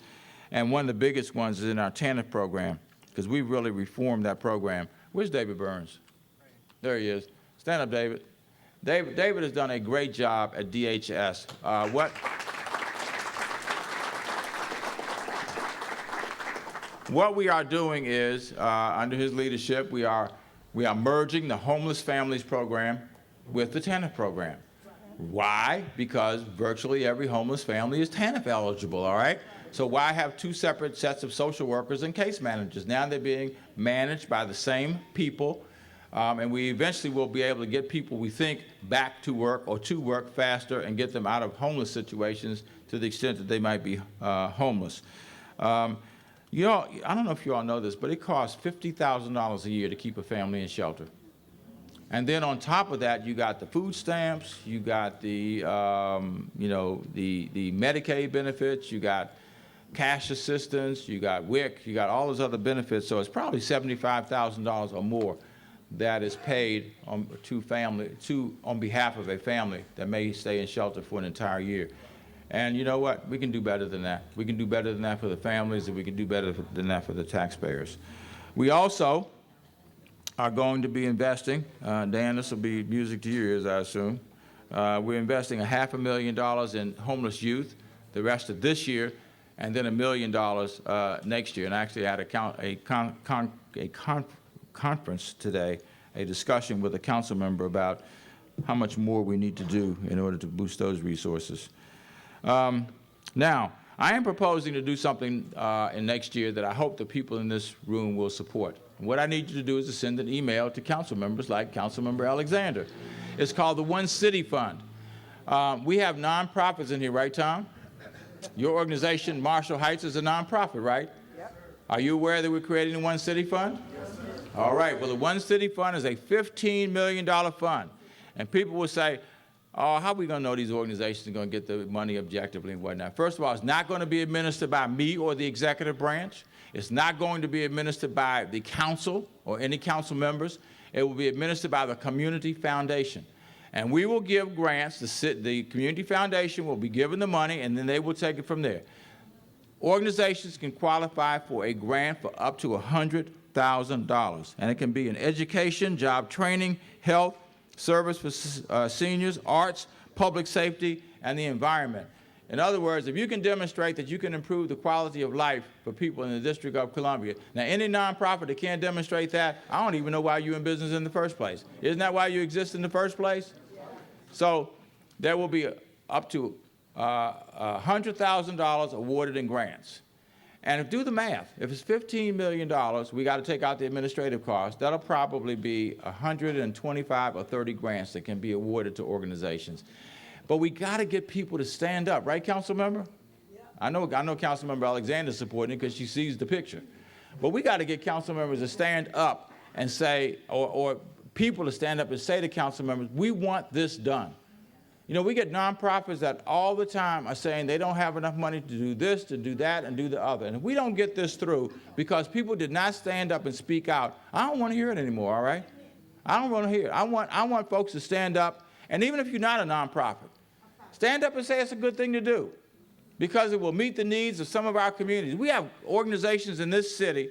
And one of the biggest ones is in our TANF program, because we've really reformed that program. Where's David Burns? There he is. Stand up, David. David has done a great job at DHS. What we are doing is, under his leadership, we are merging the Homeless Families Program with the TANF program. Why? Because virtually every homeless family is TANF eligible, all right? So why have two separate sets of social workers and case managers? Now they're being managed by the same people, and we eventually will be able to get people, we think, back to work or to work faster and get them out of homeless situations to the extent that they might be homeless. I don't know if you all know this, but it costs $50,000 a year to keep a family in shelter. And then on top of that, you got the food stamps, you got the, the Medicaid benefits, you got cash assistance, you got WIC, you got all those other benefits. So it's probably $75,000 or more that is paid on behalf of a family that may stay in shelter for an entire year. And you know what? We can do better than that. We can do better than that for the families, and we can do better than that for the taxpayers. We also are going to be investing, Dan, this will be music to your ears, I assume. We're investing $500,000 in homeless youth the rest of this year, and then $1 million next year. And actually I had a conference today, a discussion with a council member about how much more we need to do in order to boost those resources. Now, I am proposing to do something in next year that I hope the people in this room will support. What I need you to do is to send an email to council members like Councilmember Alexander. It's called the One City Fund. We have nonprofits in here, right, Tom? Your organization, Marshall Heights, is a nonprofit, right? Yep. Are you aware that we're creating the One City Fund? Yes, sir. All right. Well, the One City Fund is a $15 million fund. And people will say, oh, how are we going to know these organizations are going to get the money objectively and whatnot? First of all, it's not going to be administered by me or the executive branch. It's not going to be administered by the council or any council members. It will be administered by the Community Foundation. And we will give grants. The Community Foundation will be given the money, and then they will take it from there. Organizations can qualify for a grant for up to $100,000. And it can be in education, job training, health, service for seniors, arts, public safety, and the environment. In other words, if you can demonstrate that you can improve the quality of life for people in the District of Columbia, now any nonprofit that can't demonstrate that, I don't even know why you're in business in the first place. Isn't that why you exist in the first place? Yeah. So there will be up to $100,000 awarded in grants. And do the math. If it's $15 million, we got to take out the administrative costs. That'll probably be 125 or 30 grants that can be awarded to organizations. But we got to get people to stand up, right, council member? Yeah. I know council member Alexander's supporting it because she sees the picture. But we got to get council members to stand up and say, or people to stand up and say to council members, we want this done. You know, we get nonprofits that all the time are saying they don't have enough money to do this, to do that, and do the other. And if we don't get this through because people did not stand up and speak out, I don't want to hear it anymore, all right? I don't want to hear it. I want folks to stand up, and even if you're not a nonprofit, stand up and say it's a good thing to do because it will meet the needs of some of our communities. We have organizations in this city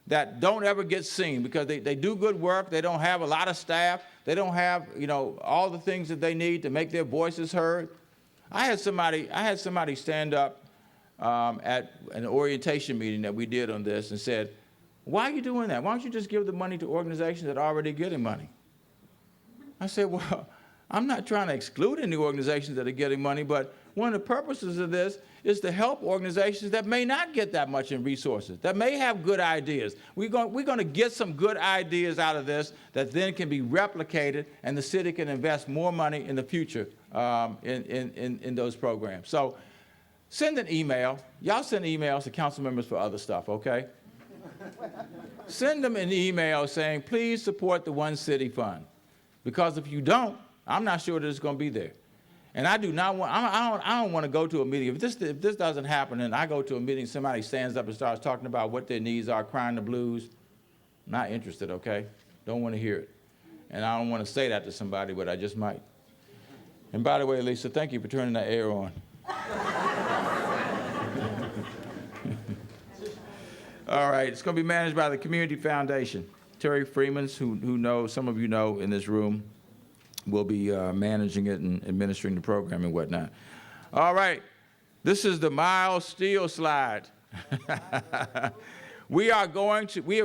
that don't ever get seen because they do good work. They don't have a lot of staff. They don't have, all the things that they need to make their voices heard. I had somebody stand up at an orientation meeting that we did on this and said, why are you doing that? Why don't you just give the money to organizations that are already getting money? I said, well, I'm not trying to exclude any organizations that are getting money, but one of the purposes of this is to help organizations that may not get that much in resources, that may have good ideas. We're going to get some good ideas out of this that then can be replicated, and the city can invest more money in the future in those programs. So send an email. Y'all send emails to council members for other stuff, okay? Send them an email saying, please support the One City Fund. Because if you don't, I'm not sure that it's going to be there. And I do not want, I don't want to go to a meeting. If this doesn't happen and I go to a meeting, somebody stands up and starts talking about what their needs are, crying the blues, not interested, okay? Don't want to hear it. And I don't want to say that to somebody, but I just might. And by the way, Lisa, thank you for turning that air on. All right, it's going to be managed by the Community Foundation. Terry Freemans, who know, some of you know in this room, will be managing it and administering the program and whatnot. All right, this is the Miles Steel slide. We have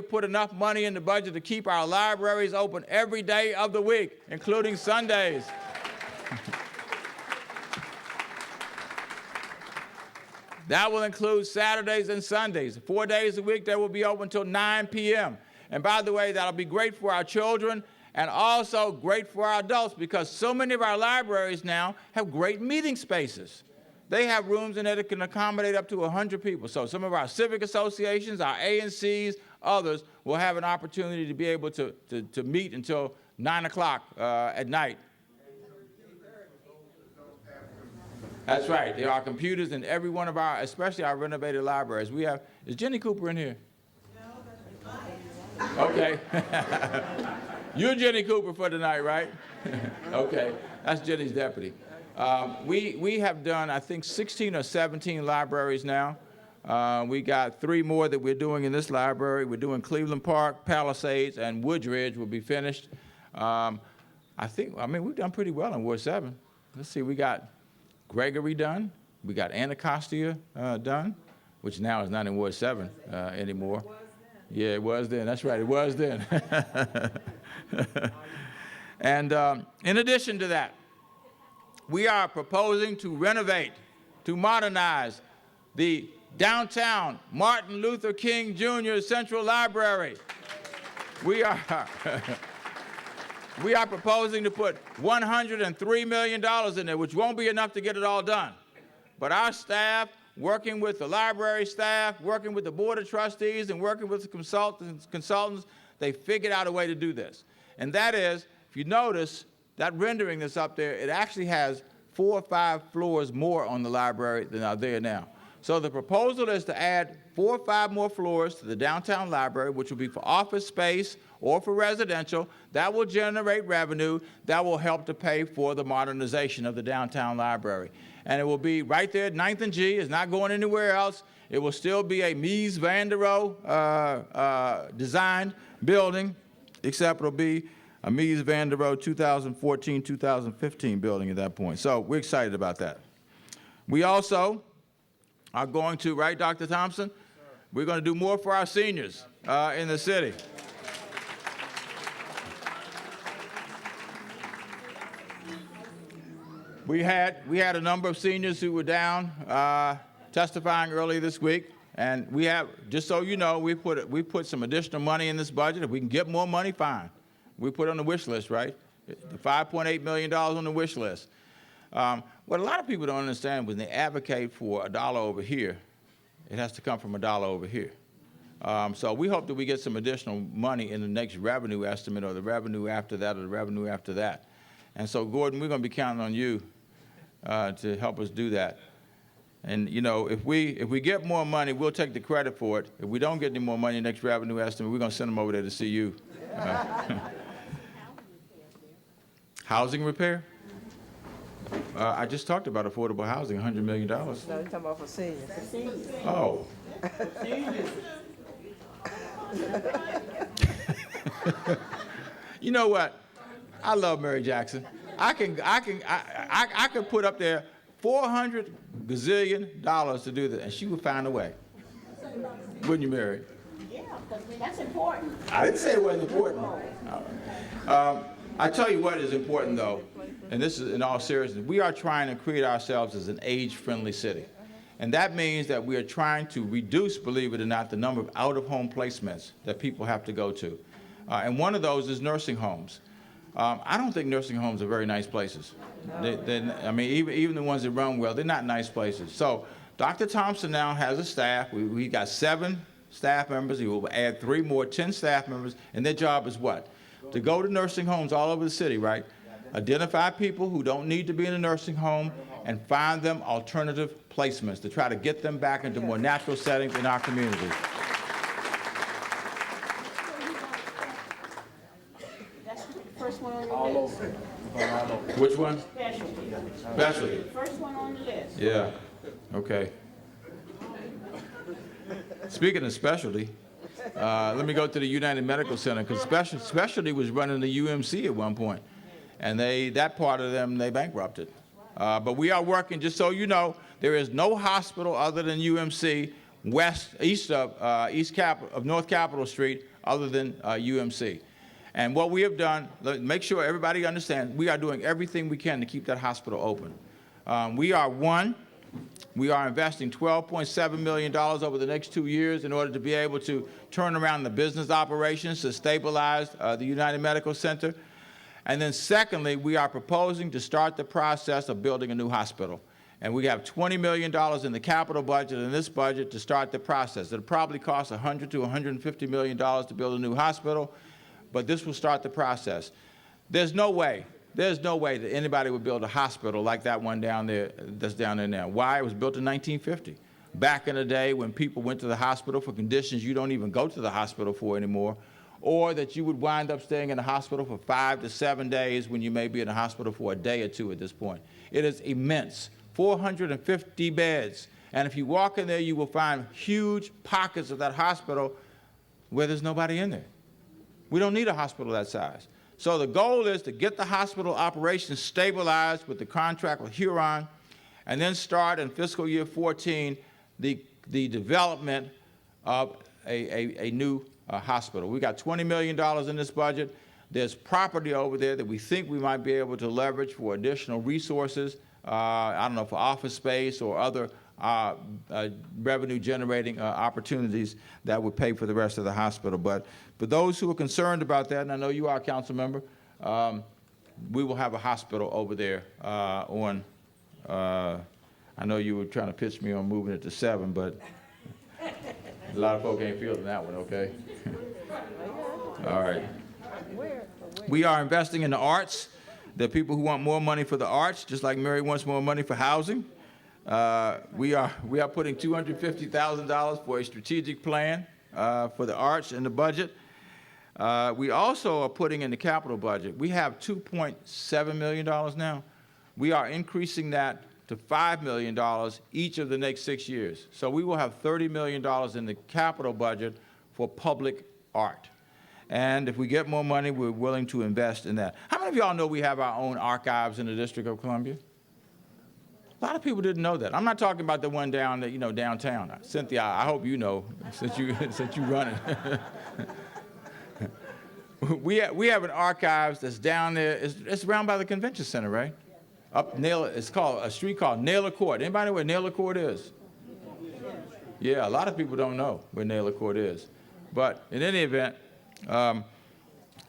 put enough money in the budget to keep our libraries open every day of the week, including Sundays. That will include Saturdays and Sundays. 4 days a week, they will be open until 9 p.m. And by the way, that'll be great for our children and also great for our adults because so many of our libraries now have great meeting spaces. They have rooms in there that can accommodate up to 100 people. So some of our civic associations, our ANCs, others will have an opportunity to be able to meet until 9 o'clock at night. That's right. There are computers in every one of our, especially our renovated libraries. We have, is Jenny Cooper in here? No. Okay. You're Jenny Cooper for tonight, right? Okay. That's Jenny's deputy. We have done, I think, 16 or 17 libraries now. We got 3 more that we're doing in this library. We're doing Cleveland Park, Palisades, and Woodridge will be finished. We've done pretty well in Ward 7. Let's see, we got Gregory done. We got Anacostia done, which now is not in Ward 7 anymore. Yeah, it was then. That's right, it was then. And in addition to that, we are proposing to renovate, to modernize the downtown Martin Luther King Jr. Central Library. We are proposing to put $103 million in there, which won't be enough to get it all done. But our staff, working with the library staff, working with the Board of Trustees, and working with the consultants, they figured out a way to do this. And that is, if you notice, that rendering that's up there, it actually has 4 or 5 floors more on the library than are there now. So the proposal is to add 4 or 5 more floors to the downtown library, which will be for office space or for residential. That will generate revenue that will help to pay for the modernization of the downtown library. And it will be right there at 9th and G. It's not going anywhere else. It will still be a Mies van der Rohe designed building, except it'll be a Mies van der Rohe 2014-2015 building at that point. So we're excited about that. We also are going to, right, Dr. Thompson? We're going to do more for our seniors in the city. We had a number of seniors who were down testifying earlier this week, and we have, just so you know, we put some additional money in this budget. If we can get more money, fine. We put it on the wish list, right? The $5.8 million on the wish list. What a lot of people don't understand when they advocate for $1 over here, it has to come from $1 over here. So we hope that we get some additional money in the next revenue estimate or the revenue after that or the revenue after that. And so, Gordon, we're going to be counting on you to help us do that. And, you know, if we get more money, we'll take the credit for it. If we don't get any more money in the next revenue estimate, we're going to send them over there to see you. Housing repair? I just talked about affordable housing, $100 million. No, you're talking about for seniors. Oh. You know what? I love Mary Jackson. I could put up there $400 gazillion to do that, and she would find a way. Wouldn't you, Mary? Yeah, because that's important. I didn't say it wasn't important. I tell you what is important, though, and this is in all seriousness, we are trying to create ourselves as an age-friendly city. And that means that we are trying to reduce, believe it or not, the number of out-of-home placements that people have to go to. And one of those is nursing homes. I don't think nursing homes are very nice places. I mean, even the ones that run well, they're not nice places. So Dr. Thompson now has a staff. We got 7 staff members. He will add 3 more, 10 staff members. And their job is what? To go to nursing homes all over the city, right? Identify people who don't need to be in a nursing home and find them alternative placements to try to get them back into more natural settings in our community. That's the first one on your list. Which one? Specialty. Specialty. First one on the list. Yeah, okay. Speaking of specialty, let me go to the United Medical Center, because specialty was running the UMC at one point, and that part of them, they bankrupted. But we are working, just so you know, there is no hospital other than UMC east of North Capitol Street other than UMC. And what we have done, make sure everybody understands, we are doing everything we can to keep that hospital open. We are investing $12.7 million over the next 2 years in order to be able to turn around the business operations to stabilize the United Medical Center. And then secondly, we are proposing to start the process of building a new hospital. And we have $20 million in the capital budget in this budget to start the process. It'll probably cost $100 to $150 million to build a new hospital, but this will start the process. There's no way that anybody would build a hospital like that one down there, that's down there now. Why? It was built in 1950. Back in the day when people went to the hospital for conditions you don't even go to the hospital for anymore, or that you would wind up staying in the hospital for 5 to 7 days when you may be in the hospital for a day or 2 at this point. It is immense, 450 beds. And if you walk in there, you will find huge pockets of that hospital where there's nobody in there. We don't need a hospital that size. So the goal is to get the hospital operations stabilized with the contract with Huron, and then start in fiscal year 14 the development of a new hospital. We got $20 million in this budget. There's property over there that we think we might be able to leverage for additional resources, I don't know, for office space or other revenue-generating opportunities that would pay for the rest of the hospital. But for those who are concerned about that, and I know you are, council member, we will have a hospital over there I know you were trying to pitch me on moving it to 7, but a lot of folk ain't feeling that one, okay? All right. We are investing in the arts. There are people who want more money for the arts, just like Mary wants more money for housing. We are putting $250,000 for a strategic plan for the arts in the budget. We also are putting in the capital budget. We have $2.7 million now. We are increasing that to $5 million each of the next 6 years. So we will have $30 million in the capital budget for public art. And if we get more money, we're willing to invest in that. How many of y'all know we have our own archives in the District of Columbia? A lot of people didn't know that. I'm not talking about the one down, downtown. Cynthia, I hope you know, since you run it. We have an archives that's down there. It's around by the convention center, right? It's called a street called Naylor Court. Anybody know where Naylor Court is? Yeah, a lot of people don't know where Naylor Court is. But in any event,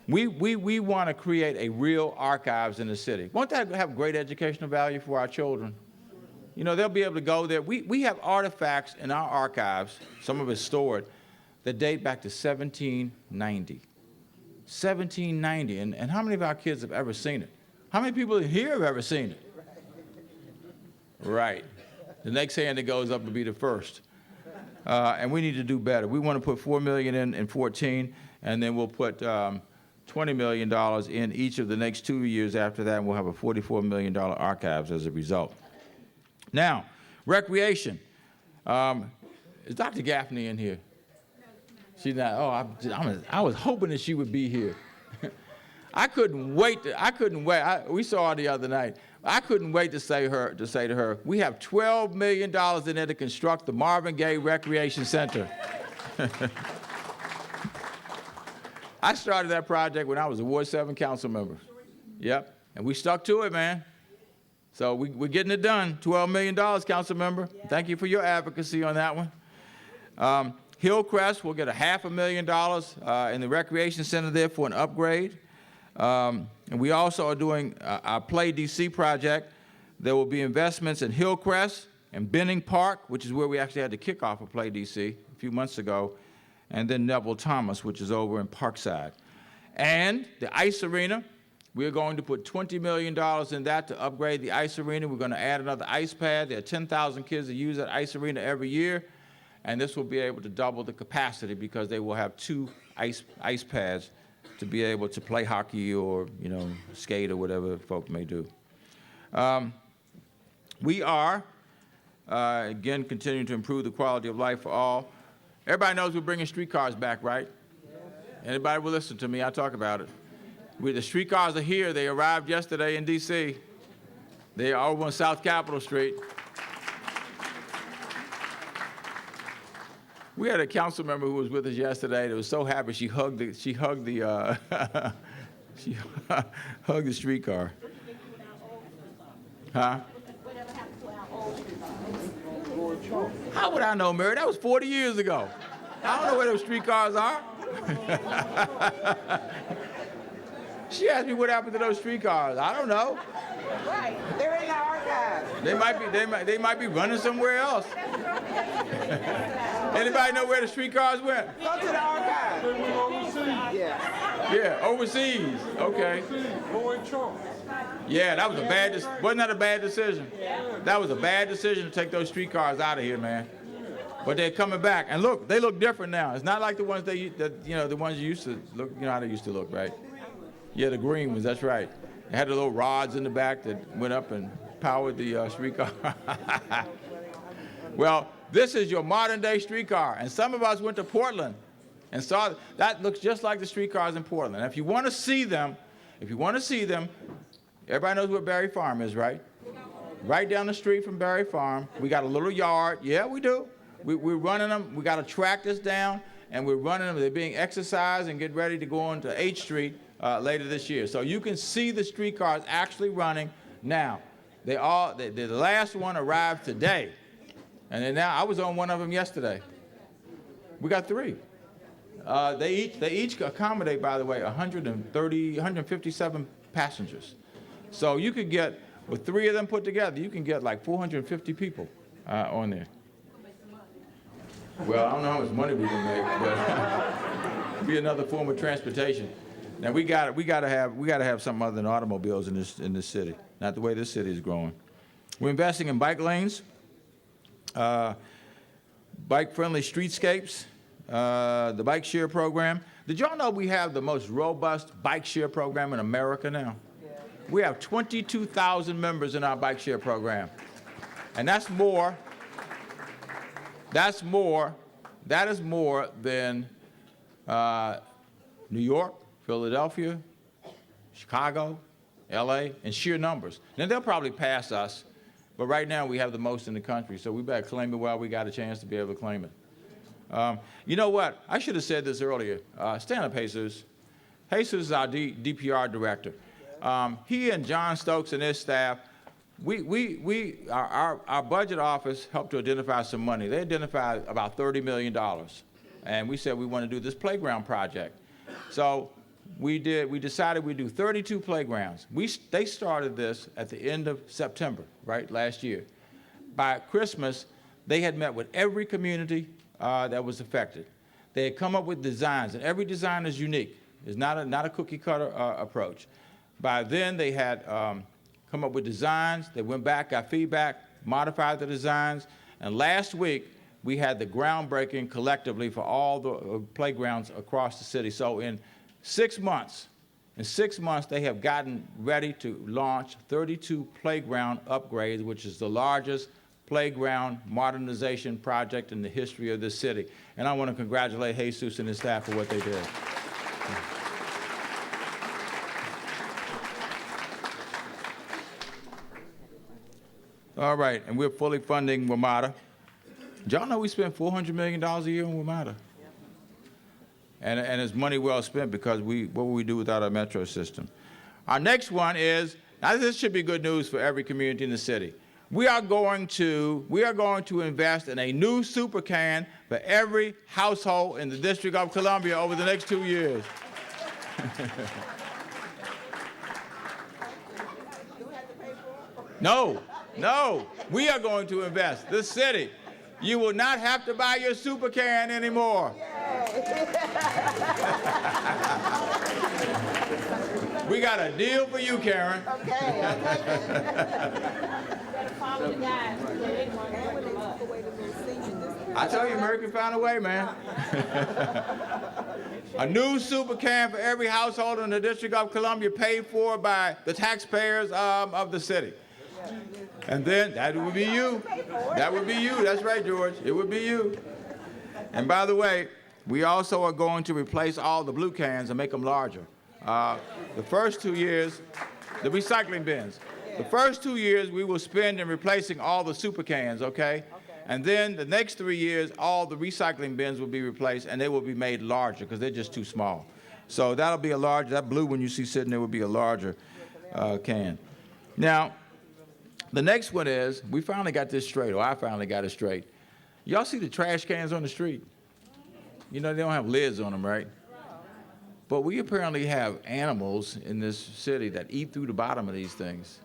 we want to create a real archives in the city. Won't that have great educational value for our children? You know, they'll be able to go there. We have artifacts in our archives, some of it stored, that date back to 1790. 1790, and how many of our kids have ever seen it? How many people here have ever seen it? Right. The next hand that goes up will be the first. And we need to do better. We want to put $4 million in 14, and then we'll put $2 $20 million in each of the next 2 years after that, and we'll have a $44 million archives as a result. Now, recreation. Is Dr. Gaffney in here? She's not. Oh, I was hoping that she would be here. I couldn't wait. We saw her the other night. I couldn't wait to say to her, we have $12 million in there to construct the Marvin Gaye Recreation Center. I started that project when I was a Ward 7 council member. Yep, and we stuck to it, man. So we're getting it done. $12 million, council member. Yeah. Thank you for your advocacy on that one. Hillcrest will get $500,000 in the recreation center there for an upgrade. And we also are doing our Play DC project. There will be investments in Hillcrest and Benning Park, which is where we actually had the kickoff of Play DC a few months ago, and then Neville Thomas, which is over in Parkside. And the ice arena, we're going to put $20 million in that to upgrade the ice arena. We're going to add another ice pad. There are 10,000 kids that use that ice arena every year, and this will be able to double the capacity because they will have 2 ice pads to be able to play hockey or, skate or whatever folk may do. We are, again, continuing to improve the quality of life for all. Everybody knows we're bringing streetcars back, right? Anybody will listen to me, I talk about it. The streetcars are here. They arrived yesterday in D.C. They are over on South Capitol Street. We had a council member who was with us yesterday that was so happy she hugged the streetcar. Huh? Whatever happened to our old? How would I know, Mary? That was 40 years ago. I don't know where those streetcars are. She asked me what happened to those streetcars. I don't know. Right, they're in the archives. They might be running somewhere else. Anybody know where the streetcars went? Go to the archives. They went overseas. Yeah. Yeah, overseas. Okay. Yeah, that was wasn't that a bad decision? That was a bad decision to take those streetcars out of here, man. But they're coming back, and look, they look different now. It's not like the ones the ones you used to look. You know how they used to look, right? Yeah, the green ones. That's right. They had the little rods in the back that went up and powered the streetcar. Well, this is your modern-day streetcar, and some of us went to Portland and saw that looks just like the streetcars in Portland. And if you want to see them, everybody knows where Berry Farm is, right? Right down the street from Berry Farm. We got a little yard. Yeah, we do. We're running them. We got to track this down, and we're running them. They're being exercised and get ready to go on to H Street later this year. So you can see the streetcars actually running now. The last one arrived today, and then now I was on one of them yesterday. We got 3. They each accommodate, by the way, 157 passengers. So you could get, with 3 of them put together, you can get like 450 people on there. Well, I don't know how much money we can make, but it'll be another form of transportation. Now we got to have something other than automobiles in this city. Not the way this city is growing. We're investing in bike lanes, bike-friendly streetscapes, the bike share program. Did y'all know we have the most robust bike share program in America now? Yeah. We have 22,000 members in our bike share program, and that is more than New York, Philadelphia, Chicago, LA, in sheer numbers. Now they'll probably pass us, but right now we have the most in the country, so we better claim it while we got a chance to be able to claim it. You know what? I should have said this earlier. Stand up, Jesus. Jesus is our DPR director. He and John Stokes and his staff, our budget office helped to identify some money. They identified about $30 million, and we said we want to do this playground project. So we decided we'd do 32 playgrounds. They started this at the end of September, right, last year. By Christmas, they had met with every community that was affected. They had come up with designs, and every design is unique. It's not a cookie-cutter approach. By then, they had come up with designs. They went back, got feedback, modified the designs, and last week, we had the groundbreaking collectively for all the playgrounds across the city. So in 6 months, In 6 months, they have gotten ready to launch 32 playground upgrades, which is the largest playground modernization project in the history of this city. And I want to congratulate Jesus and his staff for what they did. All right, and we're fully funding WMATA. Did y'all know we spend $400 million a year on WMATA? And it's money well spent, because what would we do without our metro system? Our next one is, now this should be good news for every community in the city. We are going to invest in a new super can for every household in the District of Columbia over the next 2 years. No, we are going to invest. This city, you will not have to buy your super can anymore. We got a deal for you, Karen. I tell you, America found a way, man. A new super can for every household in the District of Columbia, paid for by the taxpayers of the city. And then that would be you. That would be you. That's right, George. It would be you. And by the way, we also are going to replace all the blue cans and make them larger. The first 2 years, the recycling bins. The first 2 years we will spend in replacing all the super cans, okay? And then the next 3 years, all the recycling bins will be replaced, and they will be made larger because they're just too small. So that'll be a larger, that blue one you see sitting there will be a larger can. Now, the next one is, we finally got this straight, or I finally got it straight. Y'all see the trash cans on the street? You know, they don't have lids on them, right? But we apparently have animals in this city that eat through the bottom of these things.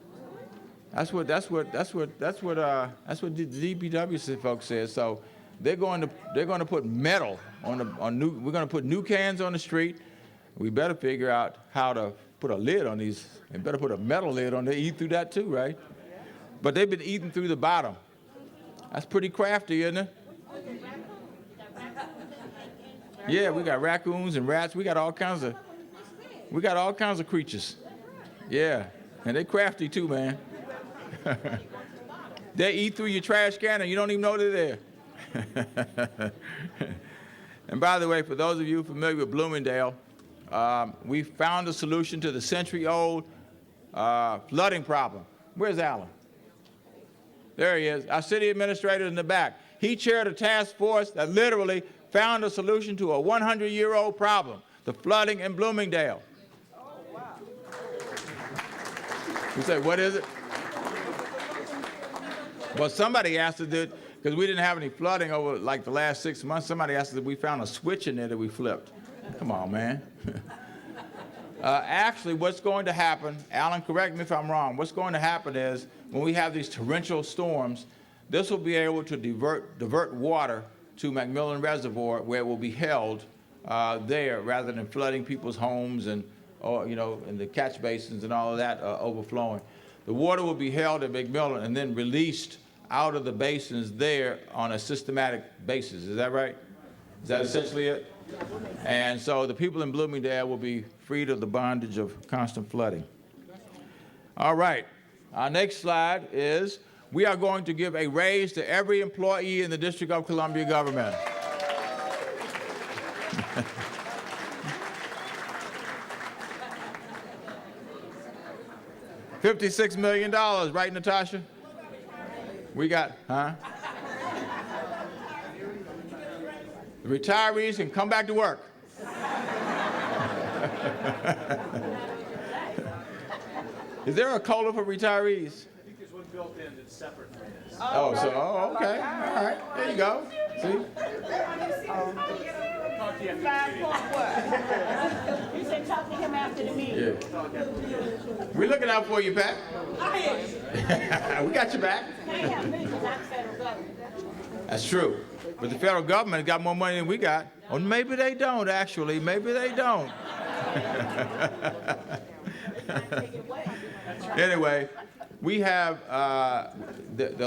That's what the DPW folks said. So they're going to put metal on new. We're going to put new cans on the street. We better figure out how to put a lid on these, and better put a metal lid on. They eat through that too, right? But they've been eating through the bottom. That's pretty crafty, isn't it? Yeah, we got raccoons and rats. We got all kinds of creatures. Yeah, and they crafty too, man. They eat through your trash can and you don't even know they're there. And by the way, for those of you familiar with Bloomingdale, we found a solution to the century-old flooding problem. Where's Alan? There he is, our city administrator in the back. He chaired a task force that literally found a solution to a 100-year-old problem, the flooding in Bloomingdale. Oh, wow. You say, what is it? Well, somebody asked us that, because we didn't have any flooding over like the last 6 months, somebody asked us if we found a switch in there that we flipped. Come on, man. Actually, what's going to happen, Alan, correct me if I'm wrong, what's going to happen is when we have these torrential storms, this will be able to divert water to McMillan Reservoir, where it will be held there rather than flooding people's homes and, in the catch basins and all of that overflowing. The water will be held at McMillan and then released out of the basins there on a systematic basis. Is that right? Is that essentially it? And so the people in Bloomingdale will be freed of the bondage of constant flooding. All right. Our next slide is, we are going to give a raise to every employee in the District of Columbia government. $56 million, right, Natasha? We got, huh? The retirees can come back to work. Is there a COLA for retirees? I think there's one built in that's separate from this. Okay. All right. There you go. See? You said talk to him after the meeting. Yeah. We're looking out for you, Pat. We got your back. That's true. But the federal government got more money than we got. Or maybe they don't, actually. Maybe they don't. Anyway, we have a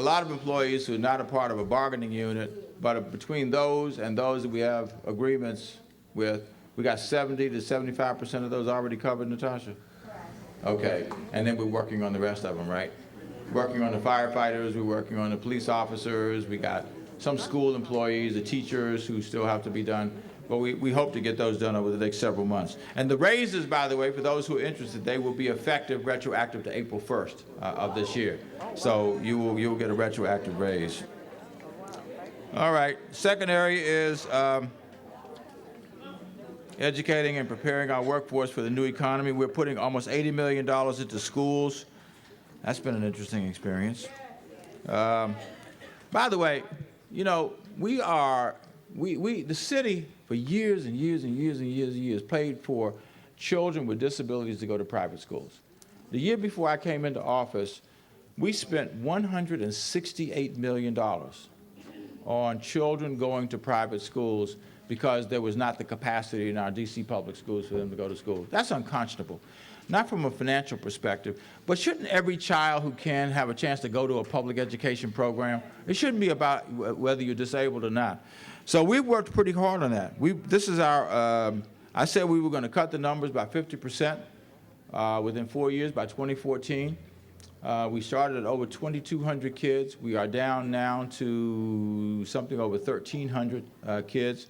lot of employees who are not a part of a bargaining unit, but between those and those that we have agreements with, We got 70 to 75% of those already covered, Natasha? Okay, and then we're working on the rest of them, right? Working on the firefighters, we're working on the police officers, we got some school employees, the teachers who still have to be done, but we hope to get those done over the next several months. And the raises, by the way, for those who are interested, they will be effective retroactive to April 1st of this year. So you will get a retroactive raise. All right, second area is educating and preparing our workforce for the new economy. We're putting almost $80 million into schools. That's been an interesting experience. By the way, you know, the city for years and years and years and years and years paid for children with disabilities to go to private schools. The year before I came into office, we spent $168 million on children going to private schools because there was not the capacity in our DC public schools for them to go to school. That's unconscionable. Not from a financial perspective, but shouldn't every child who can have a chance to go to a public education program? It shouldn't be about whether you're disabled or not. So we've worked pretty hard on that. This is our, I said we were going to cut the numbers by 50% within 4 years by 2014. We started at over 2,200 kids. We are down now to something over 1,300 kids.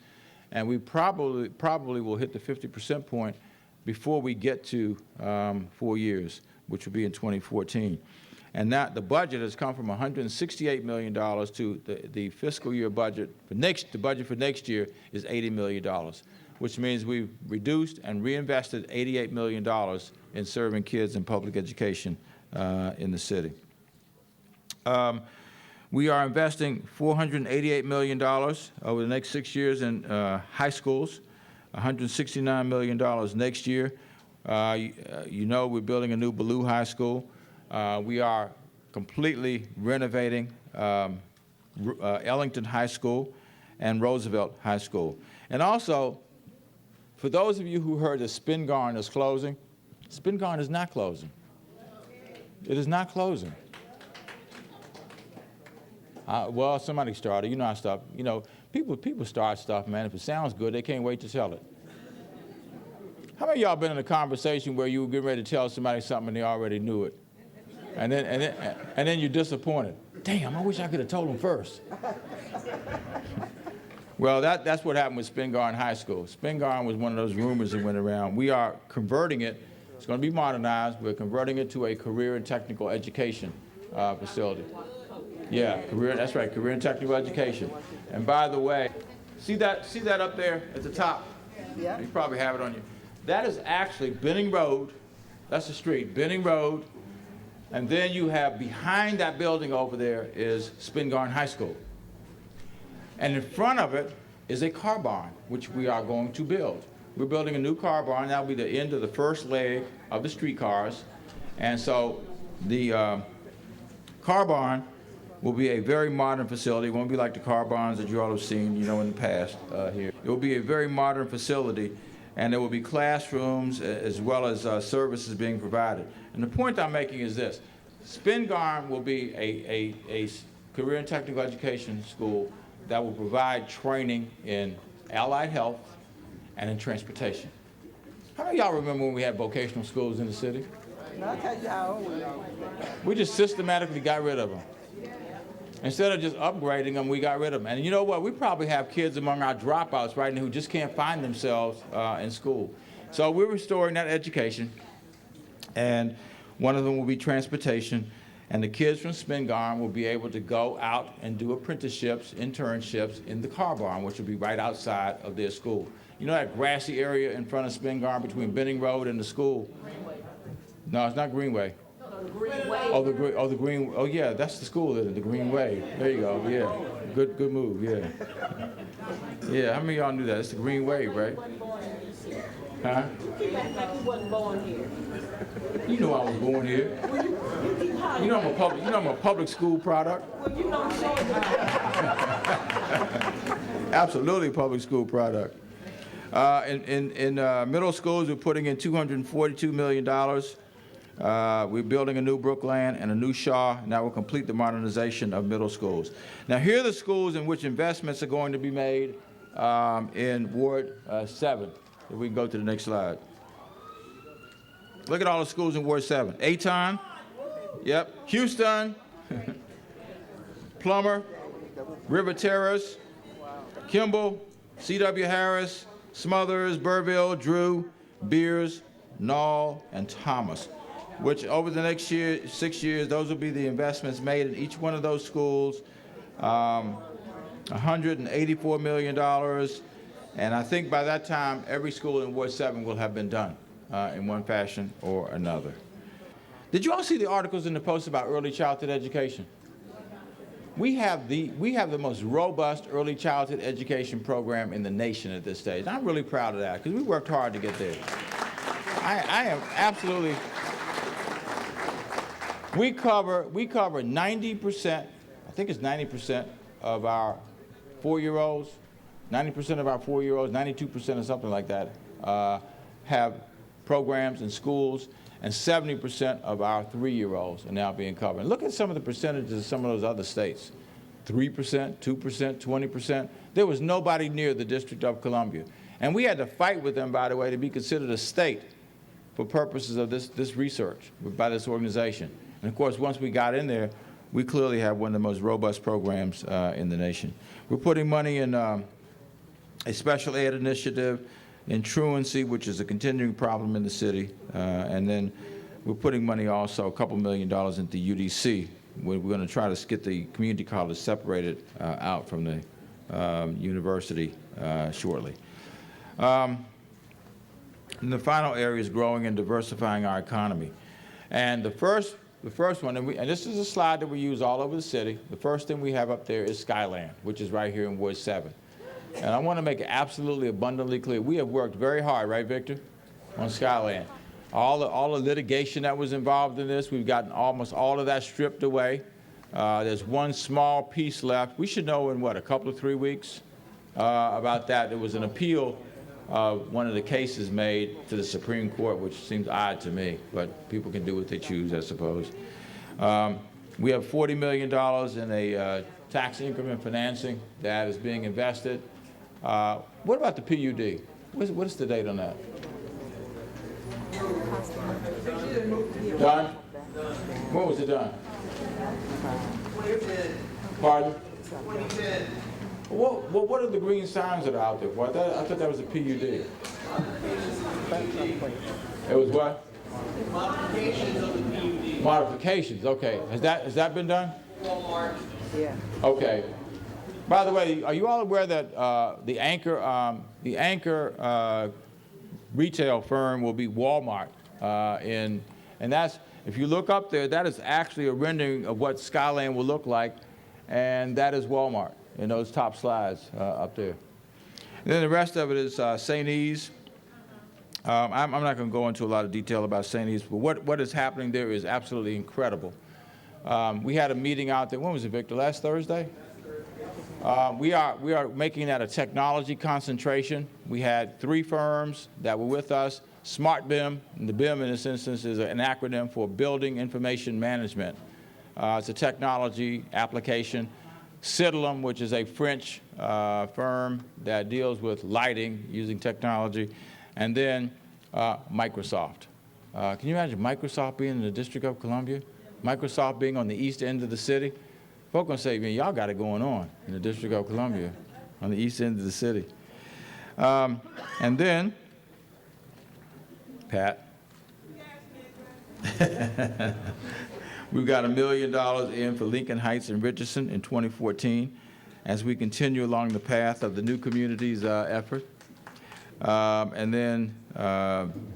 And we probably will hit the 50% point before we get to 4 years, which will be in 2014. And that the budget has come from $168 million to the fiscal year budget for the budget for next year is $80 million, which means we've reduced and reinvested $88 million in serving kids in public education in the city. We are investing $488 million over the next 6 years in high schools, $169 million next year. You know we're building a new Ballou High School. We are completely renovating Ellington High School and Roosevelt High School. And also, for those of you who heard that Spingarn is closing, Spingarn is not closing. It is not closing. Well, somebody started. You know how stuff. You know, people start stuff, man. If it sounds good, they can't wait to tell it. How many of y'all been in a conversation where you were getting ready to tell somebody something and they already knew it, and then you're disappointed? Damn, I wish I could have told them first. Well, that's what happened with Spingarn High School. Spingarn was one of those rumors that went around. We are converting it. It's going to be modernized. We're converting it to a career and technical education facility. Yeah, that's right, career and technical education. And by the way, see that up there at the top? Yeah. You probably have it on you. That is actually Benning Road. That's the street, Benning Road. And then you have behind that building over there is Spingarn High School. And in front of it is a car barn, which we are going to build. We're building a new car barn. That'll be the end of the first leg of the streetcars. And so the car barn will be a very modern facility. It won't be like the car barns that you all have seen, you know, in the past here. It will be a very modern facility, and there will be classrooms as well as services being provided. And the point I'm making is this. Spingarn will be a career and technical education school that will provide training in allied health and in transportation. How many of y'all remember when we had vocational schools in the city? I'll tell you how old we are. We just systematically got rid of them. Instead of just upgrading them, we got rid of them. And you know what? We probably have kids among our dropouts right now who just can't find themselves in school. So we're restoring that education, and one of them will be transportation. And the kids from Spingarn will be able to go out and do apprenticeships, internships in the car barn, which will be right outside of their school. You know that grassy area in front of Spingarn between Benning Road and the school? Greenway. No, it's not Greenway. The Green. Oh yeah, that's the school, isn't it? The Greenway. There you go. Yeah, good move. Yeah. Yeah. How many of y'all knew that? It's the Greenway, right? Huh? You keep acting like you wasn't born here. You know I was born here. You know I'm a public school product. Well, you don't say it. Absolutely public school product. In middle schools, we're putting in $242 million. We're building a new Brookland and a new Shaw, and that will complete the modernization of middle schools. Now, here are the schools in which investments are going to be made in Ward 7. If we can go to the next slide. Look at all the schools in Ward 7. Aton, yep, Houston, Plummer, River Terrace, Kimball, C.W. Harris, Smothers, Burville, Drew, Beers, Knoll, and Thomas, which over the next 6 years, those will be the investments made in each one of those schools. $184 million, and I think by that time, every school in Ward 7 will have been done in one fashion or another. Did you all see the articles in the Post about early childhood education? We have the most robust early childhood education program in the nation at this stage. I'm really proud of that because we worked hard to get there. I am absolutely. We cover 90%. I think it's 90% of our 4-year-olds. 90% of our 4-year-olds, 92% or something like that, have programs in schools, and 70% of our 3-year-olds are now being covered. And look at some of the percentages of some of those other states. 3%, 2%, 20%. There was nobody near the District of Columbia. And we had to fight with them, by the way, to be considered a state for purposes of this research by this organization. And of course, once we got in there, we clearly have one of the most robust programs in the nation. We're putting money in a special ed initiative, in truancy, which is a continuing problem in the city, and then we're putting money also, a couple $1 million into UDC. We're going to try to get the community college separated out from the university shortly. And the final area is growing and diversifying our economy. And the first one, and this is a slide that we use all over the city, the first thing we have up there is Skyland, which is right here in Ward 7. And I want to make it absolutely abundantly clear, we have worked very hard, right, Victor, on Skyland. All the litigation that was involved in this, we've gotten almost all of that stripped away. There's one small piece left. We should know in, what, a couple of 3 weeks about that. There was an appeal of one of the cases made to the Supreme Court, which seems odd to me, but people can do what they choose, I suppose. We have $40 million in a tax increment financing that is being invested. What about the PUD? What is the date on that? Done? When was it done? Pardon? 2010. What are the green signs that are out there? I thought that was a PUD. It was what? Modifications of the PUD. Modifications, okay. Has that been done? Walmart. Yeah. Okay. By the way, are you all aware that the anchor retail firm will be Walmart? And that's, if you look up there, that is actually a rendering of what Skyland will look like, and that is Walmart in those top slides up there. And then the rest of it is St. E's. I'm not going to go into a lot of detail about St. E's, but what is happening there is absolutely incredible. We had a meeting out there. When was it, Victor? Last Thursday? We are making that a technology concentration. We had 3 firms that were with us. Smart BIM, and the BIM in this instance is an acronym for Building Information Management. It's a technology application. Citylum, which is a French firm that deals with lighting using technology. And then Microsoft. Can you imagine Microsoft being in the District of Columbia? Microsoft being on the east end of the city? Folks gonna say, man, y'all got it going on in the District of Columbia, on the east end of the city. And then, Pat, we've got $1 million in for Lincoln Heights and Richardson in 2014 as we continue along the path of the new communities effort. And then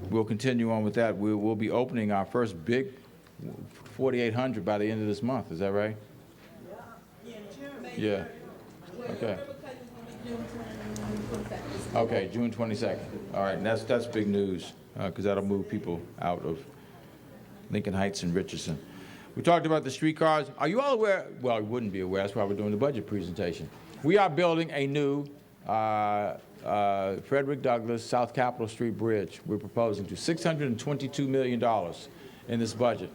we'll continue on with that. We'll be opening our first big 4,800 by the end of this month. Is that right? Yeah. Okay. Okay, June 22nd. All right, and that's big news because that'll move people out of Lincoln Heights and Richardson. We talked about the streetcars. Are you all aware? Well, you wouldn't be aware. That's why we're doing the budget presentation. We are building a new Frederick Douglass South Capitol Street Bridge. We're proposing to $622 million in this budget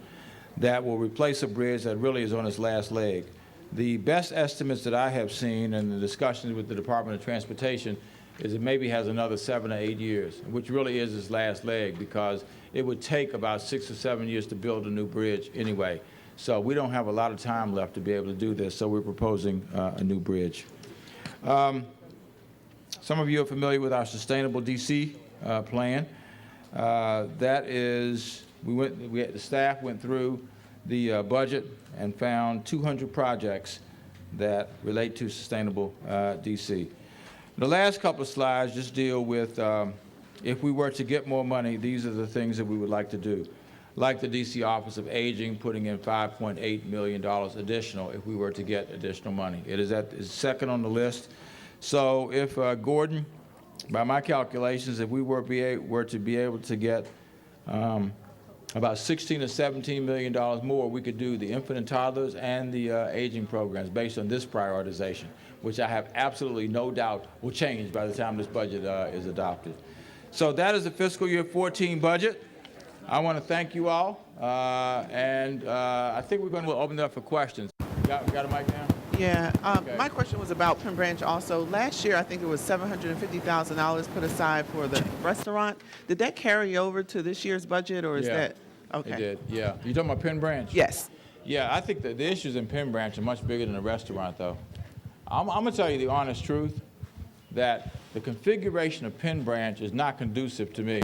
that will replace a bridge that really is on its last leg. The best estimates that I have seen in the discussions with the Department of Transportation is it maybe has another 7 or 8 years, which really is its last leg, because it would take about 6 or 7 years to build a new bridge anyway. So we don't have a lot of time left to be able to do this, so we're proposing a new bridge. Some of you are familiar with our Sustainable DC plan. That is, the staff went through the budget and found 200 projects that relate to Sustainable DC. The last couple of slides just deal with if we were to get more money, these are the things that we would like to do. Like the DC Office of Aging, putting in $5.8 million additional if we were to get additional money. It is second on the list. So if Gordon, by my calculations, if we were to be able to get about $16 or $17 million more, we could do the infant and toddlers and the aging programs based on this prioritization, which I have absolutely no doubt will change by the time this budget is adopted. So that is the fiscal year 14 budget. I want to thank you all, and I think we're going to open it up for questions. Got a mic now? Yeah, Okay. my question was about Penn Branch also. Last year, I think it was $750,000 put aside for the restaurant. Did that carry over to this year's budget, or is that? Okay. It did, yeah. You talking about Penn Branch? Yes. Yeah, I think that the issues in Penn Branch are much bigger than the restaurant, though. I'm going to tell you the honest truth, that the configuration of Penn Branch is not conducive to me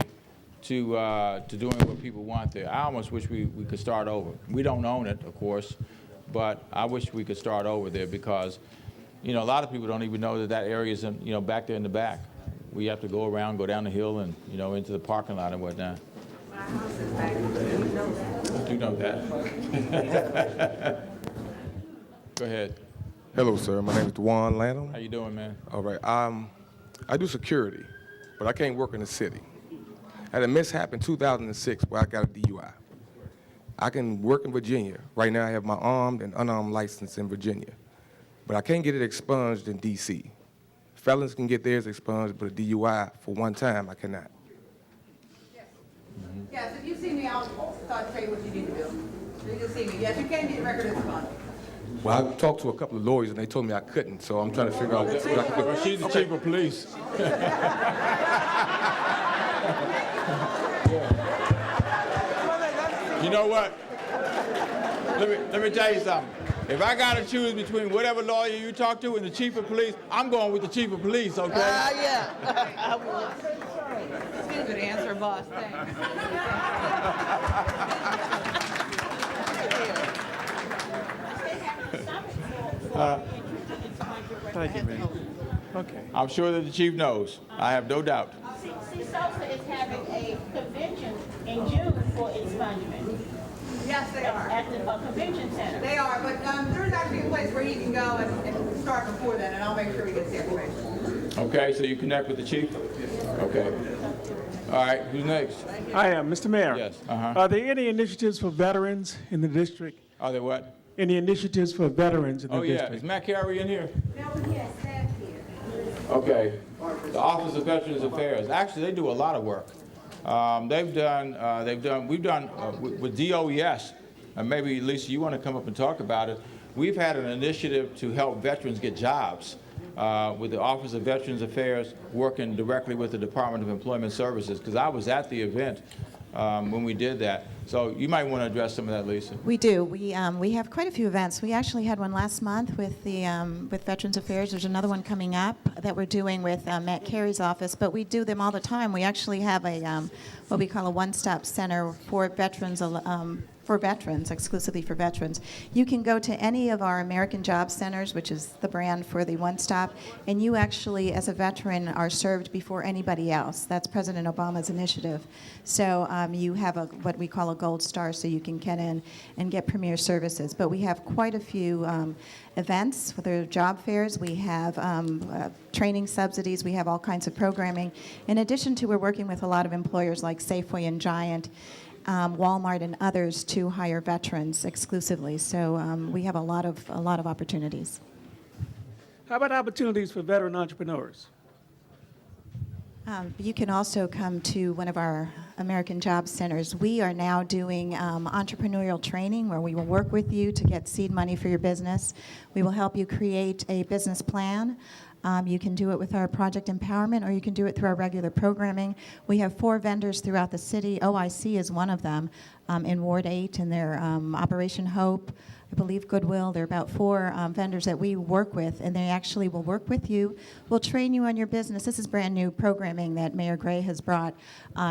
to doing what people want there. I almost wish we could start over. We don't own it, of course, but I wish we could start over there because, a lot of people don't even know that area is, back there in the back. We have to go around, go down the hill, and, into the parking lot and whatnot. My house is back there. You know that. You know that. Go ahead. Hello, sir. My name is Dwan Lanham. How you doing, man? All right. I do security, but I can't work in the city. I had a mishap in 2006 where I got a DUI. I can work in Virginia. Right now I have my armed and unarmed license in Virginia, but I can't get it expunged in D.C. Felons can get theirs expunged, but a DUI for one time I cannot. Yes, if you see me, I'll tell you what you need to do. You can see me. Yes, you can get record of fund. Well, I talked to a couple of lawyers and they told me I couldn't, so I'm trying to figure out what I can do. Well, she's the chief of police. You know what? Let me tell you something. If I got to choose between whatever lawyer you talk to and the chief of police, I'm going with the chief of police, okay? Yeah. I will. Good answer, boss. Thanks. Thank you, man. Okay. I'm sure that the chief knows. I have no doubt. See, SOSA is having a convention in June for expungement Yes, they are. at the convention center. They are, but there's actually a place where you can go and start before then, and I'll make sure he gets the information. Okay, so you connect with the chief? Okay. All right, who's next? I am, Mr. Mayor. Yes, Are there any initiatives for veterans in the district? Are there what? Any initiatives for veterans in the Oh, yeah. district? Is Matt Carey in here? No, he has staff here. Okay. The Office of Veterans Affairs. Actually, they do a lot of work. We've done with DOES, and maybe Lisa, you want to come up and talk about it. We've had an initiative to help veterans get jobs with the Office of Veterans Affairs working directly with the Department of Employment Services, because I was at the event when we did that. So you might want to address some of that, Lisa. We do. We have quite a few events. We actually had one last month with the with Veterans Affairs. There's another one coming up that we're doing with Matt Carey's office, but we do them all the time. We actually have a what we call a one-stop center for veterans. Exclusively for veterans. You can go to any of our American Job Centers, which is the brand for the One Stop, and you actually, as a veteran, are served before anybody else. That's President Obama's initiative. So you have what we call a gold star, so you can get in and get premier services. But we have quite a few events, whether job fairs, we have training subsidies, we have all kinds of programming. In addition to, we're working with a lot of employers like Safeway and Giant, Walmart and others to hire veterans exclusively. So we have a lot of opportunities. How about opportunities for veteran entrepreneurs? You can also come to one of our American Job Centers. We are now doing entrepreneurial training where we will work with you to get seed money for your business. We will help you create a business plan. You can do it with our project empowerment, or you can do it through our regular programming. We have 4 vendors throughout the city. OIC is one of them in Ward 8, and their Operation Hope, I believe Goodwill. There are about 4 vendors that we work with, and they actually will work with you. We'll train you on your business. This is brand new programming that Mayor Gray has brought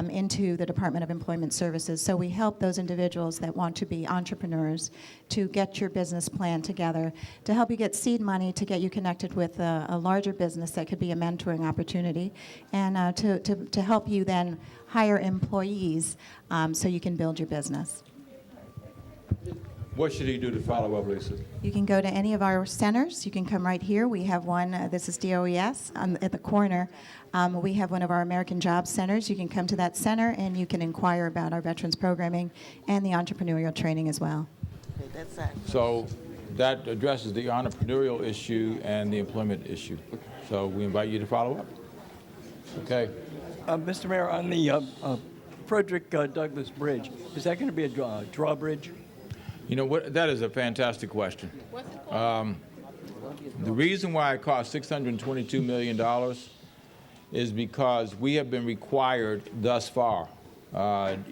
into the Department of Employment Services. So we help those individuals that want to be entrepreneurs to get your business plan together, to help you get seed money, to get you connected with a larger business that could be a mentoring opportunity, and to help you then hire employees so you can build your business. What should he do to follow up, Lisa? You can go to any of our centers. You can come right here. We have one, this is DOES, at the corner. We have one of our American Jobs Centers. You can come to that center and you can inquire about our veterans programming and the entrepreneurial training as well. Okay, that's that. So that addresses the entrepreneurial issue and the employment issue. So we invite you to follow up. Okay. Mr. Mayor, on the Frederick Douglass Bridge, is that going to be a drawbridge? You know what? That is a fantastic question. The reason why it cost $622 million is because we have been required thus far.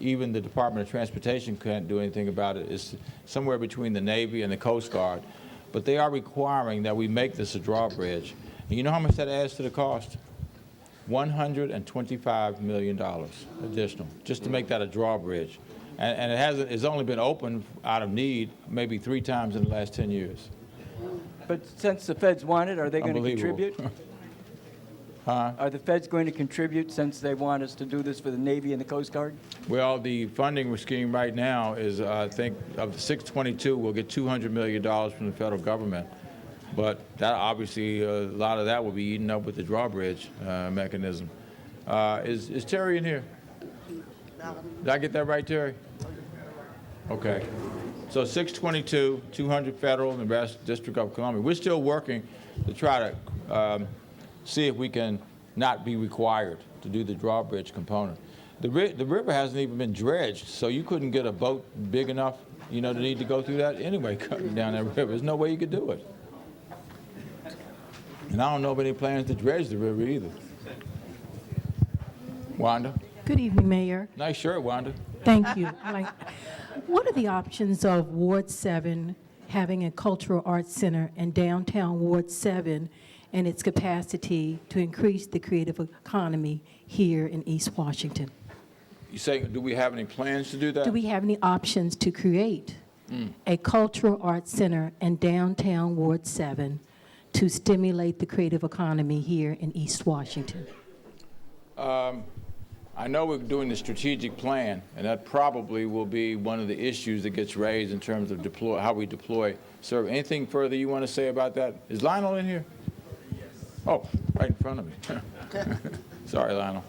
Even the Department of Transportation can't do anything about it. It's somewhere between the Navy and the Coast Guard. But they are requiring that we make this a drawbridge. And you know how much that adds to the cost? $125 million additional, just to make that a drawbridge. And it's only been opened out of need maybe 3 times in the last 10 years. But since the feds want it, are they going to Unbelievable. contribute? Huh? Are the feds going to contribute since they want us to do this for the Navy and the Coast Guard? Well, the funding scheme right now is, I think, of the 622, we'll get $200 million from the federal government. But that obviously, a lot of that will be eaten up with the drawbridge mechanism. Is Terry in here? Did I get that right, Terry? Okay. So 622, 200 federal, and the rest District of Columbia. We're still working to try to see if we can not be required to do the drawbridge component. The river hasn't even been dredged, so you couldn't get a boat big enough, to need to go through that anyway, cutting down that river. There's no way you could do it. And I don't know of any plans to dredge the river either. Wanda? Good evening, Mayor. Nice shirt, Wanda. Thank you. What are the options of Ward 7 having a cultural arts center and downtown Ward 7 and its capacity to increase the creative economy here in East Washington? You saying, do we have any plans to do that? Do we have any options to create a cultural arts center and downtown Ward 7 to stimulate the creative economy here in East Washington? I know we're doing the strategic plan, and that probably will be one of the issues that gets raised in terms of how we deploy. Sir, anything further you want to say about that? Is Lionel in here? Yes. Oh, right in front of me. Sorry, Lionel.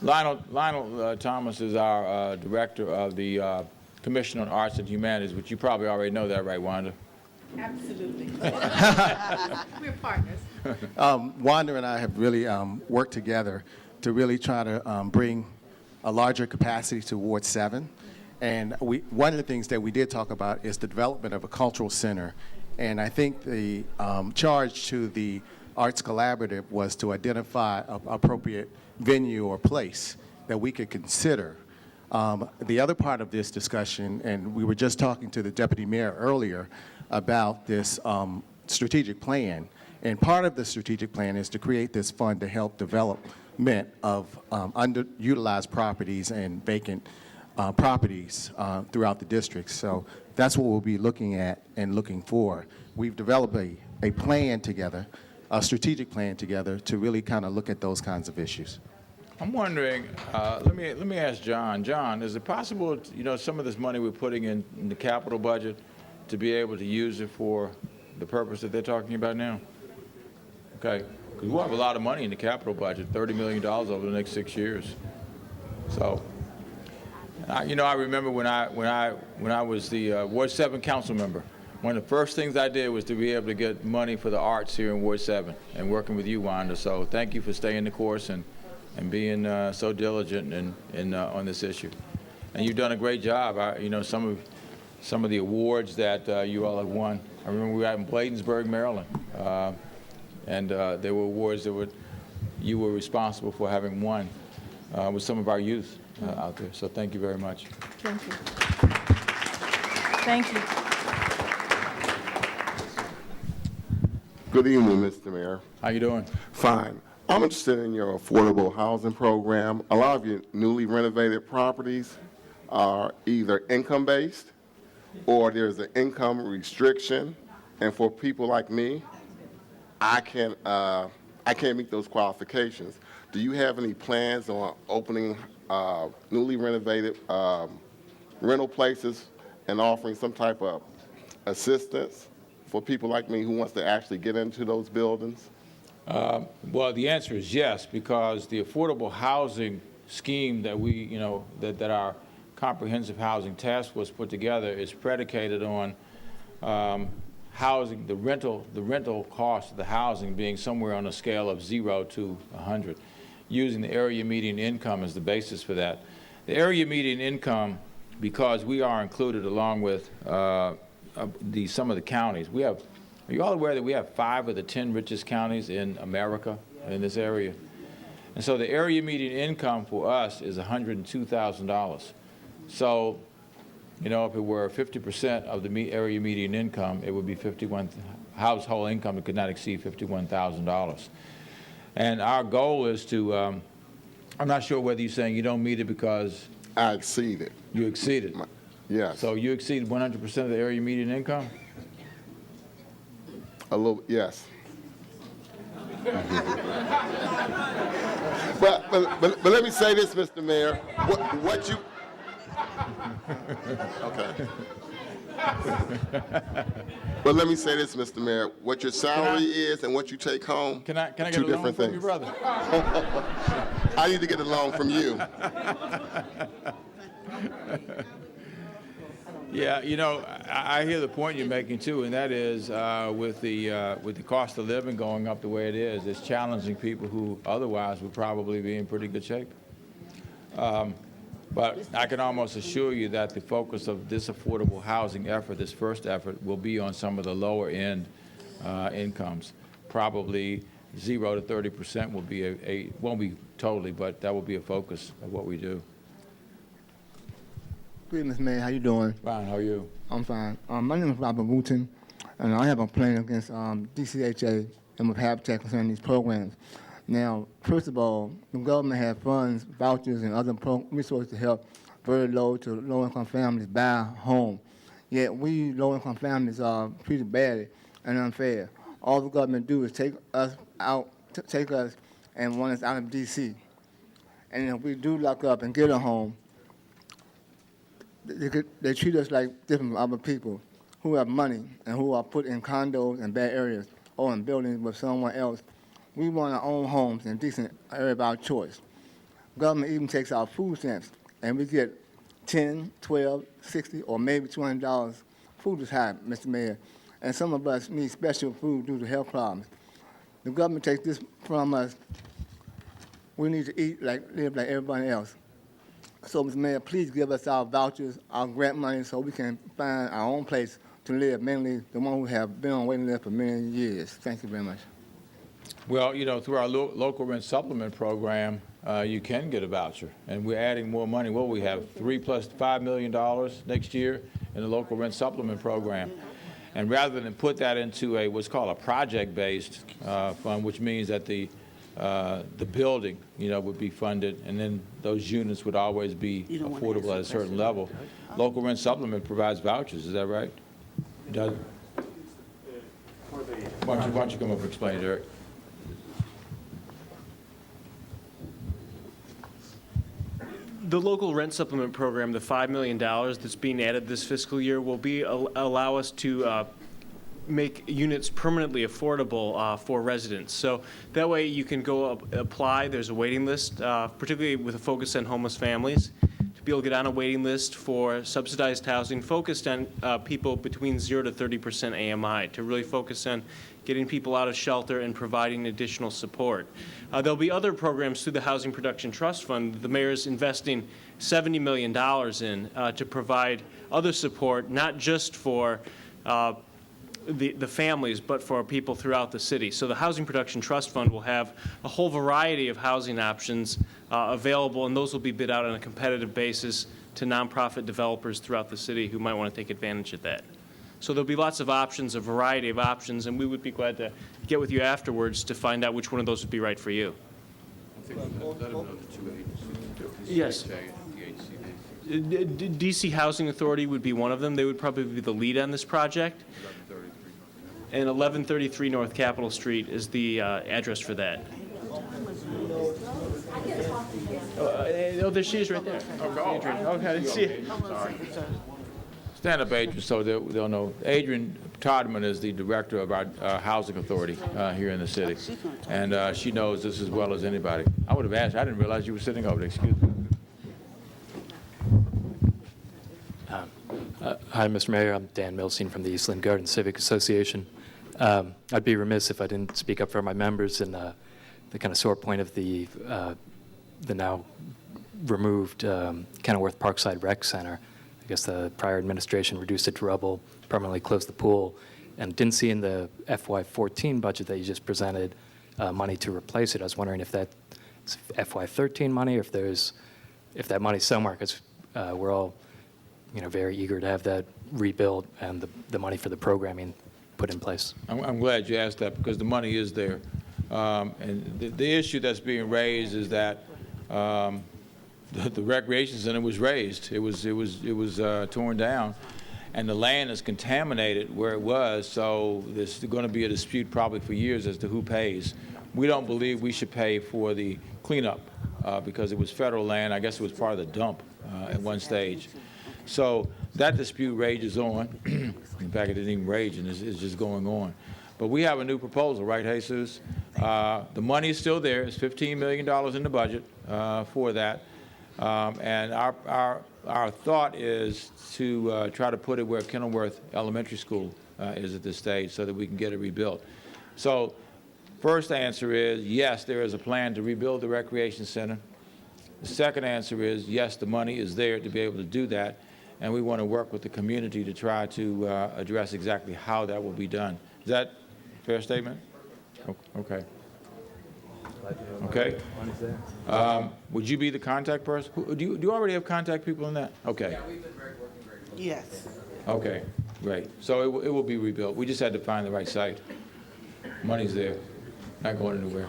Lionel Thomas is our director of the Commission on Arts and Humanities, which you probably already know that, right, Wanda? Absolutely. We're partners. Wanda and I have really worked together to really try to bring a larger capacity to Ward 7. And one of the things that we did talk about is the development of a cultural center. And I think the charge to the Arts Collaborative was to identify an appropriate venue or place that we could consider. The other part of this discussion, and we were just talking to the Deputy Mayor earlier about this strategic plan. And part of the strategic plan is to create this fund to help development of underutilized properties and vacant properties throughout the district. So that's what we'll be looking at and looking for. We've developed a plan together, a strategic plan together to really kind of look at those kinds of issues. I'm wondering, let me ask John. John, is it possible, some of this money we're putting in the capital budget to be able to use it for the purpose that they're talking about now? Okay, because we'll have a lot of money in the capital budget, $30 million over the next 6 years. So, I remember when I was the Ward 7 council member, one of the first things I did was to be able to get money for the arts here in Ward 7 and working with you, Wanda. So thank you for staying the course and being so diligent on this issue. And you've done a great job. Some of the awards that you all have won. I remember we were out in Bladensburg, Maryland. And there were awards that you were responsible for having won with some of our youth out there. So thank you very much. Thank you. Thank you. Good evening, Mr. Mayor. How you doing? Fine. I'm interested in your affordable housing program. A lot of your newly renovated properties are either income-based or there's an income restriction. And for people like me, I can't meet those qualifications. Do you have any plans on opening newly renovated rental places and offering some type of assistance for people like me who wants to actually get into those buildings? Well, the answer is yes, because the affordable housing scheme that that our comprehensive housing task force put together is predicated on housing, the rental cost of the housing being somewhere on a scale of 0 to 100, using the area median income as the basis for that. The area median income, because we are included along with some of the counties. Are you all aware that we have 5 of the 10 richest counties in America in this area? And so the area median income for us is $102,000. So, if it were 50% of the area median income, it would be household income that could not exceed $51,000. And our goal is to, I'm not sure whether you're saying you don't meet it because I exceeded. You exceeded? Yes. So you exceeded 100% of the area median income? A little, yes. but let me say this, Mr. Mayor. What you... Okay. But let me say this, Mr. Mayor. What your salary is and what you take home, Can I get two a loan different from things. your brother? I need to get a loan from you. Yeah, I hear the point you're making too, and that is with the cost of living going up the way it is, it's challenging people who otherwise would probably be in pretty good shape. But I can almost assure you that the focus of this affordable housing effort, this first effort, will be on some of the lower end incomes. Probably 0 to 30% will be won't be totally, but that will be a focus of what we do. Good evening, Mr. Mayor. How you doing? Fine. How are you? I'm fine. My name is Robert Wooten, and I have a complaint against DCHA and with Habitat concerning these programs. Now, first of all, the government has funds, vouchers, and other resources to help very low to low-income families buy a home. Yet we low-income families are treated badly and unfair. All the government do is take us and run us out of D.C. And if we do lock up and get a home, they treat us like different from other people who have money and who are put in condos in bad areas or in buildings with someone else. We want our own homes in decent area of our choice. Government even takes our food stamps, and we get $10, $12, $60, or maybe $200. Food is high, Mr. Mayor, and some of us need special food due to health problems. The government takes this from us. We need to live like everybody else. So, Mr. Mayor, please give us our vouchers, our grant money, so we can find our own place to live, mainly the one who have been on waiting list for many years. Thank you very much. Well, through our local rent supplement program, you can get a voucher, and we're adding more money. Well, we have $3 plus $5 million next year in the local rent supplement program. And rather than put that into what's called a project-based fund, which means that the building, would be funded, and then those units would always be affordable at a certain level. Local rent supplement provides vouchers. Is that right? It does. Why don't you come up and explain it, Eric? The local rent supplement program, the $5 million that's being added this fiscal year, will allow us to make units permanently affordable for residents. So that way you can go apply. There's a waiting list, particularly with a focus on homeless families, to be able to get on a waiting list for subsidized housing focused on people between 0 to 30% AMI, to really focus on getting people out of shelter and providing additional support. There'll be other programs through the Housing Production Trust Fund. The mayor is investing $70 million in to provide other support, not just for the families, but for people throughout the city. So the Housing Production Trust Fund will have a whole variety of housing options available, and those will be bid out on a competitive basis to nonprofit developers throughout the city who might want to take advantage of that. So there'll be lots of options, a variety of options, and we would be glad to get with you afterwards to find out which one of those would be right for you. Yes. DC Housing Authority would be one of them. They would probably be the lead on this project. And 1133 North Capitol Street is the address for that. Oh, there she is right there. Adrian. Okay, I didn't see it. Sorry. Stand up, Adrian, so they'll know. Adrian Todman is the director of our housing authority here in the city, and she knows this as well as anybody. I would have asked. I didn't realize you were sitting over there. Excuse me. Hi, Mr. Mayor. I'm Dan Milstein from the Eastland Garden Civic Association. I'd be remiss if I didn't speak up for my members and the kind of sore point of the now removed Kenilworth Parkside Rec Center. I guess the prior administration reduced it to rubble, permanently closed the pool, and didn't see in the FY14 budget that you just presented money to replace it. I was wondering if that's FY13 money, or if that money's somewhere, because we're all very eager to have that rebuilt and the money for the programming put in place. I'm glad you asked that, because the money is there. And the issue that's being raised is that the recreation center was raised. It was torn down, and the land is contaminated where it was. So there's going to be a dispute probably for years as to who pays. We don't believe we should pay for the cleanup because it was federal land. I guess it was part of the dump at one stage. So that dispute rages on. In fact, it didn't even rage, and it's just going on. But we have a new proposal, right, Jesus? The money is still there. It's $15 million in the budget for that. And our thought is to try to put it where Kenilworth Elementary School is at this stage, so that we can get it rebuilt. So first answer is yes, there is a plan to rebuild the recreation center. The second answer is yes, the money is there to be able to do that, and we want to work with the community to try to address exactly how that will be done. Is that a fair statement? Okay. Okay. Would you be the contact person? Do you already have contact people in that? Okay. Yeah, we've been working very Yes. Okay, great. So it will be rebuilt. We just had to find the right site. Money's there, not going anywhere.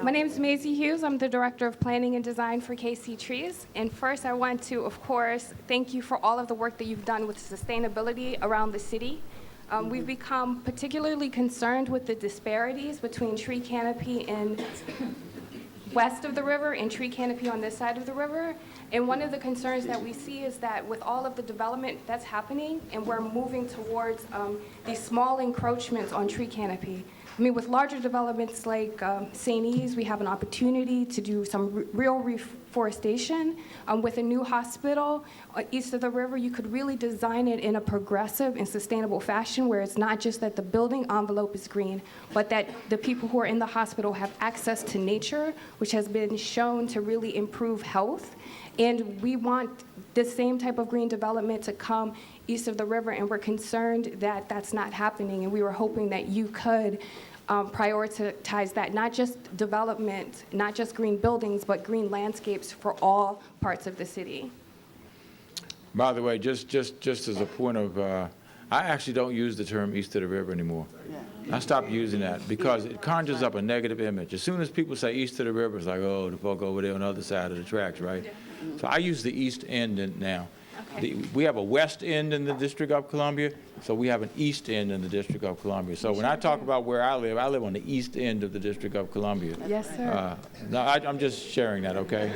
My name is Maisie Hughes. I'm the Director of Planning and Design for KC Trees. And first, I want to, of course, thank you for all of the work that you've done with sustainability around the city. We've become particularly concerned with the disparities between tree canopy in west of the river and tree canopy on this side of the river. And one of the concerns that we see is that with all of the development that's happening, and we're moving towards these small encroachments on tree canopy. I mean, with larger developments like St. E's, we have an opportunity to do some real reforestation. With a new hospital east of the river, you could really design it in a progressive and sustainable fashion where it's not just that the building envelope is green, but that the people who are in the hospital have access to nature, which has been shown to really improve health. And we want the same type of green development to come east of the river, and we're concerned that that's not happening, and we were hoping that you could prioritize that, not just development, not just green buildings, but green landscapes for all parts of the city. By the way, just as a point of, I actually don't use the term east of the river anymore. I stopped using that because it conjures up a negative image. As soon as people say east of the river, it's like, oh, the folk over there on the other side of the tracks, right? So I use the east end now. Okay. We have a west end in the District of Columbia, so we have an east end in the District of Columbia. So when I talk about where I live on the east end of the District of Columbia. Yes, sir. No, I'm just sharing that, okay?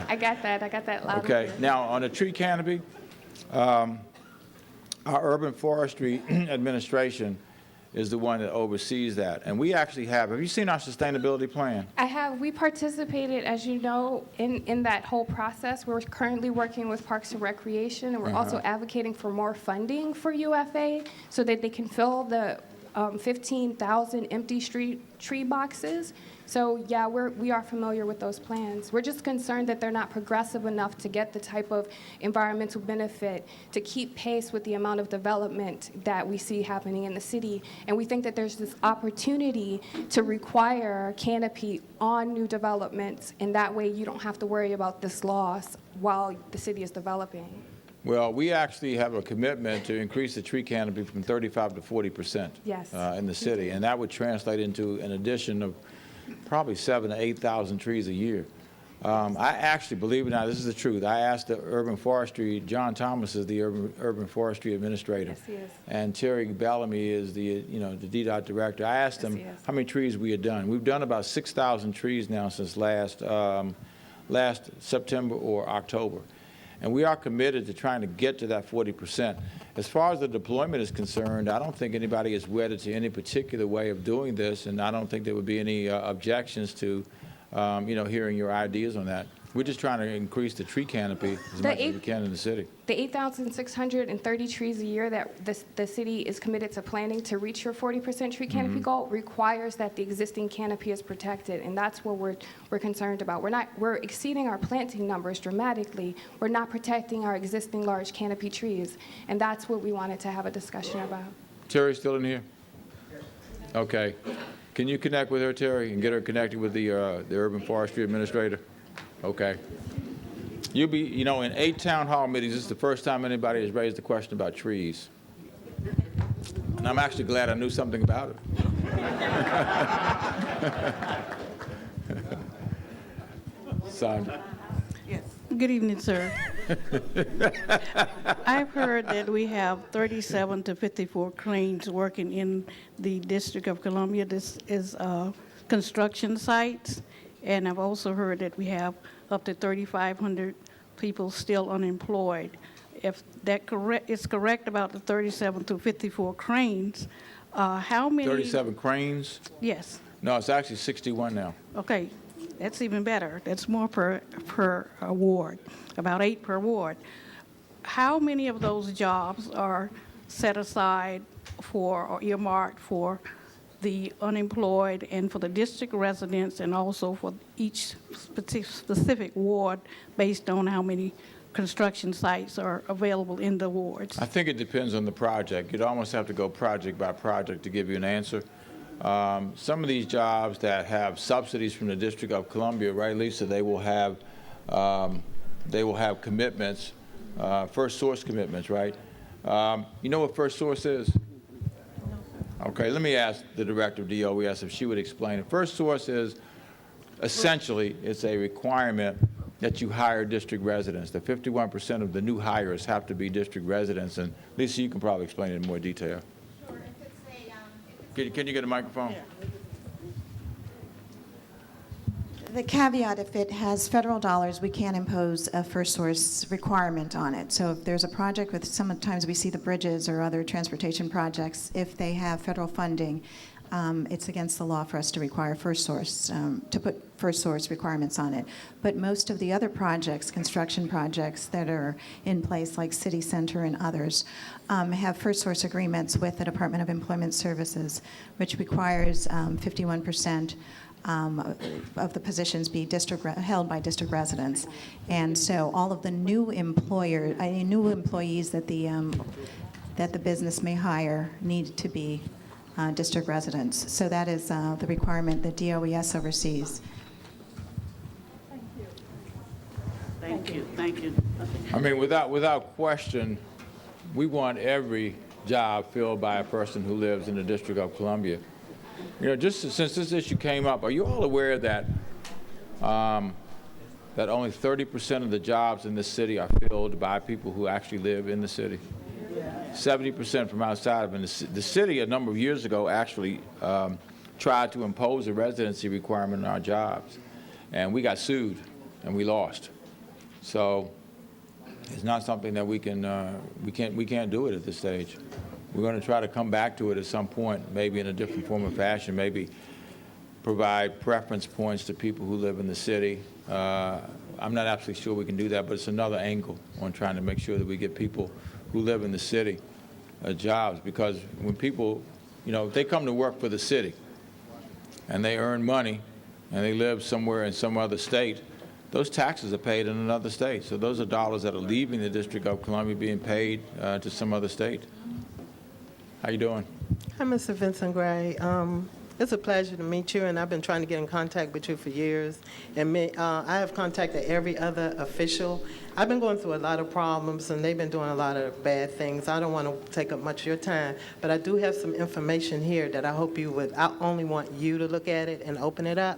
I got that loud. Okay, now on the tree canopy, our urban forestry administration is the one that oversees that. And we actually have you seen our sustainability plan? I have. We participated, as you know, in that whole process. We're currently working with Parks and Recreation, and we're also advocating for more funding for UFA so that they can fill the 15,000 empty tree boxes. So yeah, we are familiar with those plans. We're just concerned that they're not progressive enough to get the type of environmental benefit to keep pace with the amount of development that we see happening in the city. And we think that there's this opportunity to require canopy on new developments, and that way you don't have to worry about this loss while the city is developing. Well, we actually have a commitment to increase the tree canopy from 35 to 40% Yes. In the city, and that would translate into an addition of probably 7,000 to 8,000 trees a year. I actually, believe it or not, this is the truth. I asked the urban forestry, John Thomas is the urban forestry administrator, Yes, he is. and Terry Bellamy is the the DDOT director. I asked Yes, them he is. how many trees we had done. We've done about 6,000 trees now since last September or October. And we are committed to trying to get to that 40%. As far as the deployment is concerned, I don't think anybody is wedded to any particular way of doing this, and I don't think there would be any objections to, hearing your ideas on that. We're just trying to increase the tree canopy as much as we can in the city. The 8,630 trees a year that the city is committed to planning to reach your 40% tree canopy goal requires that the existing canopy is protected, and that's what we're concerned about. We're exceeding our planting numbers dramatically. We're not protecting our existing large canopy trees, and that's what we wanted to have a discussion about. Terry still in here? Okay. Can you connect with her, Terry, and get her connected with the urban forestry administrator? Okay. You'll be, in 8 town hall meetings, this is the first time anybody has raised a question about trees. And I'm actually glad I knew something about it. Sandra. Good evening, sir. I've heard that we have 37 to 54 cranes working in the District of Columbia. This is construction sites. And I've also heard that we have up to 3,500 people still unemployed. If that is correct about the 37 to 54 cranes, how many? 37 cranes? Yes. No, it's actually 61 now. Okay, that's even better. That's more per award, about 8 per award. How many of those jobs are set aside for or earmarked for the unemployed and for the district residents, and also for each specific ward based on how many construction sites are available in the wards? I think it depends on the project. You'd almost have to go project by project to give you an answer. Some of these jobs that have subsidies from the District of Columbia, right, Lisa, they will have commitments, first source commitments, right? You know what first source is? Okay, let me ask the director of DOES if she would explain it. First source is essentially it's a requirement that you hire district residents. The 51% of the new hires have to be district residents, and Lisa, you can probably explain it in more detail. Sure. If it's Can you get a microphone? Yeah. The caveat, if it has federal dollars, we can't impose a first source requirement on it. So if there's a project with, sometimes we see the bridges or other transportation projects, if they have federal funding, it's against the law for us to require first source, to put first source requirements on it. But most of the other projects, construction projects that are in place, like City Center and others, have first source agreements with the Department of Employment Services, which requires 51% of the positions be held by district residents. And so all of the new employees that the business may hire need to be district residents. So that is the requirement that DOES oversees. Thank you. Thank you. I mean, without question, we want every job filled by a person who lives in the District of Columbia. Just since this issue came up, are you all aware that that only 30% of the jobs in this city are filled by people who actually live in the city? 70% from outside of it. The city, a number of years ago, actually tried to impose a residency requirement on our jobs, and we got sued, and we lost. So it's not something that we can't do it at this stage. We're going to try to come back to it at some point, maybe in a different form or fashion, maybe provide preference points to people who live in the city. I'm not absolutely sure we can do that, but it's another angle on trying to make sure that we get people who live in the city jobs, because when people, if they come to work for the city and they earn money and they live somewhere in some other state, those taxes are paid in another state. So those are dollars that are leaving the District of Columbia being paid to some other state. How you doing? Hi, Mr. Vincent Gray. It's a pleasure to meet you, and I've been trying to get in contact with you for years. And I have contacted every other official. I've been going through a lot of problems, and they've been doing a lot of bad things. I don't want to take up much of your time, but I do have some information here that I hope you would. I only want you to look at it and open it up,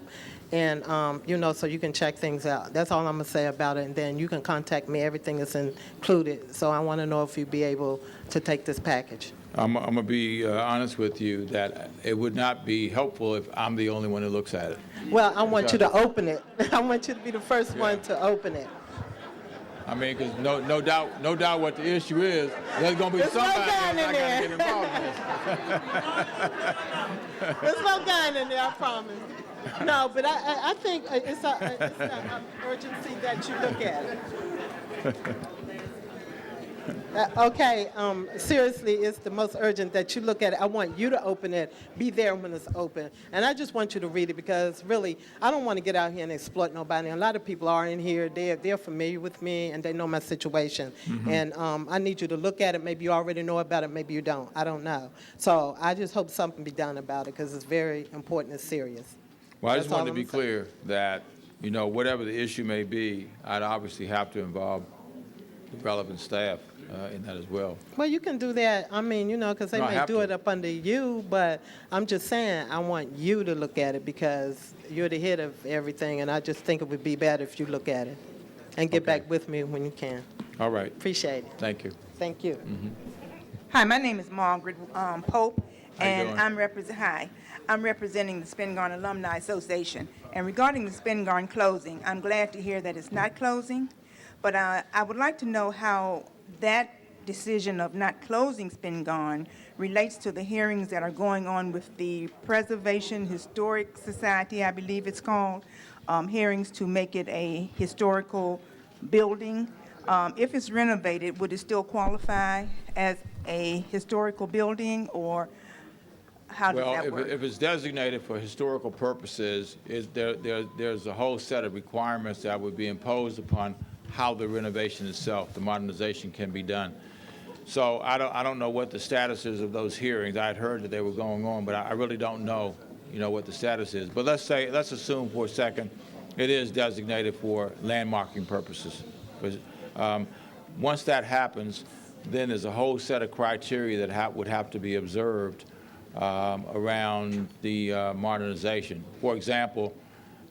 and so you can check things out. That's all I'm gonna say about it, and then you can contact me. Everything is included. So I want to know if you'd be able to take this package. I'm going to be honest with you that it would not be helpful if I'm the only one who looks at it. Well, I want you to open it. I want you to be the first one to open it. I mean, because no doubt what the issue is, there's going to be somebody else I got to get involved in this. There's no gun in there, I promise. No, but I think it's an urgency that you look at it. Okay, seriously, it's the most urgent that you look at it. I want you to open it, be there when it's open. And I just want you to read it because really, I don't want to get out here and exploit nobody. A lot of people are in here, they're familiar with me and they know my situation. Mm-hmm. And I need you to look at it. Maybe you already know about it, maybe you don't. I don't know. So I just hope something be done about it because it's very important and serious. Well, I just wanted to be clear that, whatever the issue may be, I'd obviously have to involve the relevant staff in that as well. Well, you can do that. I mean, because they may do it up under you, but I'm just saying I want you to look at it because you're the head of everything, and I just think it would be better if you look at it and get back with me when you can. All right. Appreciate it. Thank you. Thank you. Mm-hmm. Hi, my name is Margaret Pope, and doing? I'm representing the Spingarn Alumni Association. And regarding the Spingarn closing, I'm glad to hear that it's not closing, but I would like to know how that decision of not closing Spingarn relates to the hearings that are going on with the Preservation Historic Society, I believe it's called, hearings to make it a historical building. If it's renovated, would it still qualify as a historical building, or how does that work? Well, if it's designated for historical purposes, there's a whole set of requirements that would be imposed upon how the renovation itself, the modernization, can be done. So I don't know what the status is of those hearings. I had heard that they were going on, but I really don't know, what the status is. But let's assume for a second it is designated for landmarking purposes. Once that happens, then there's a whole set of criteria that would have to be observed around the modernization. For example,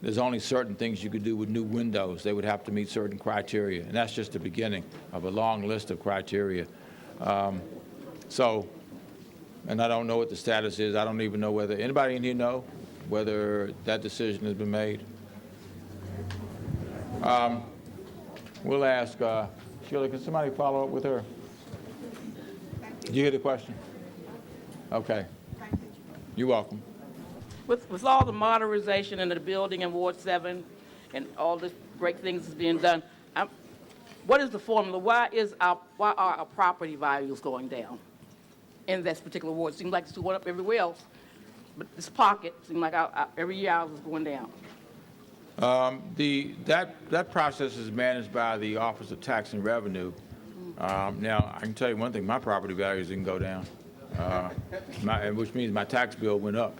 there's only certain things you could do with new windows. They would have to meet certain criteria, and that's just the beginning of a long list of criteria. And I don't know what the status is. I don't even know whether, anybody in here know whether that decision has been made? We'll ask, Sheila, can somebody follow up with her? Did you hear the question? Okay. You're welcome. With all the modernization and the building in Ward 7 and all the great things that's being done, what is the formula? Why are our property values going down in this particular ward? It seems like it's going up everywhere else, but this pocket seems like every year ours is going down. That process is managed by the Office of Tax and Revenue. Now, I can tell you one thing, my property values didn't go down, which means my tax bill went up.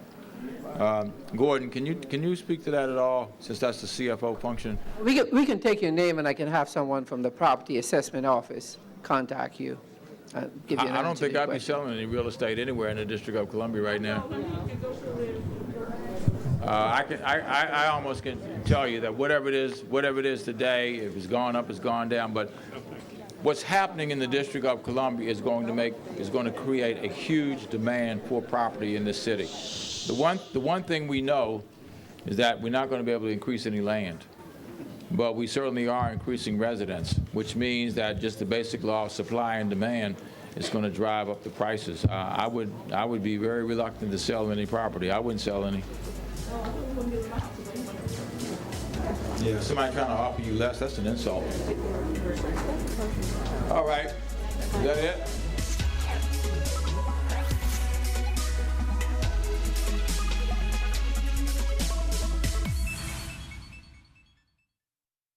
Gordon, can you speak to that at all, since that's the CFO function? We can take your name and I can have someone from the Property Assessment Office contact you. Give you an I don't answer to think your I'd be question. selling any real estate anywhere in the District of Columbia right now. I almost can tell you that whatever it is today, if it's gone up, it's gone down. But what's happening in the District of Columbia is going to create a huge demand for property in this city. The one thing we know is that we're not going to be able to increase any land, but we certainly are increasing residents, which means that just the basic law of supply and demand is going to drive up the prices. I would be very reluctant to sell any property. I wouldn't sell any. Yeah, somebody trying to offer you less, that's an insult.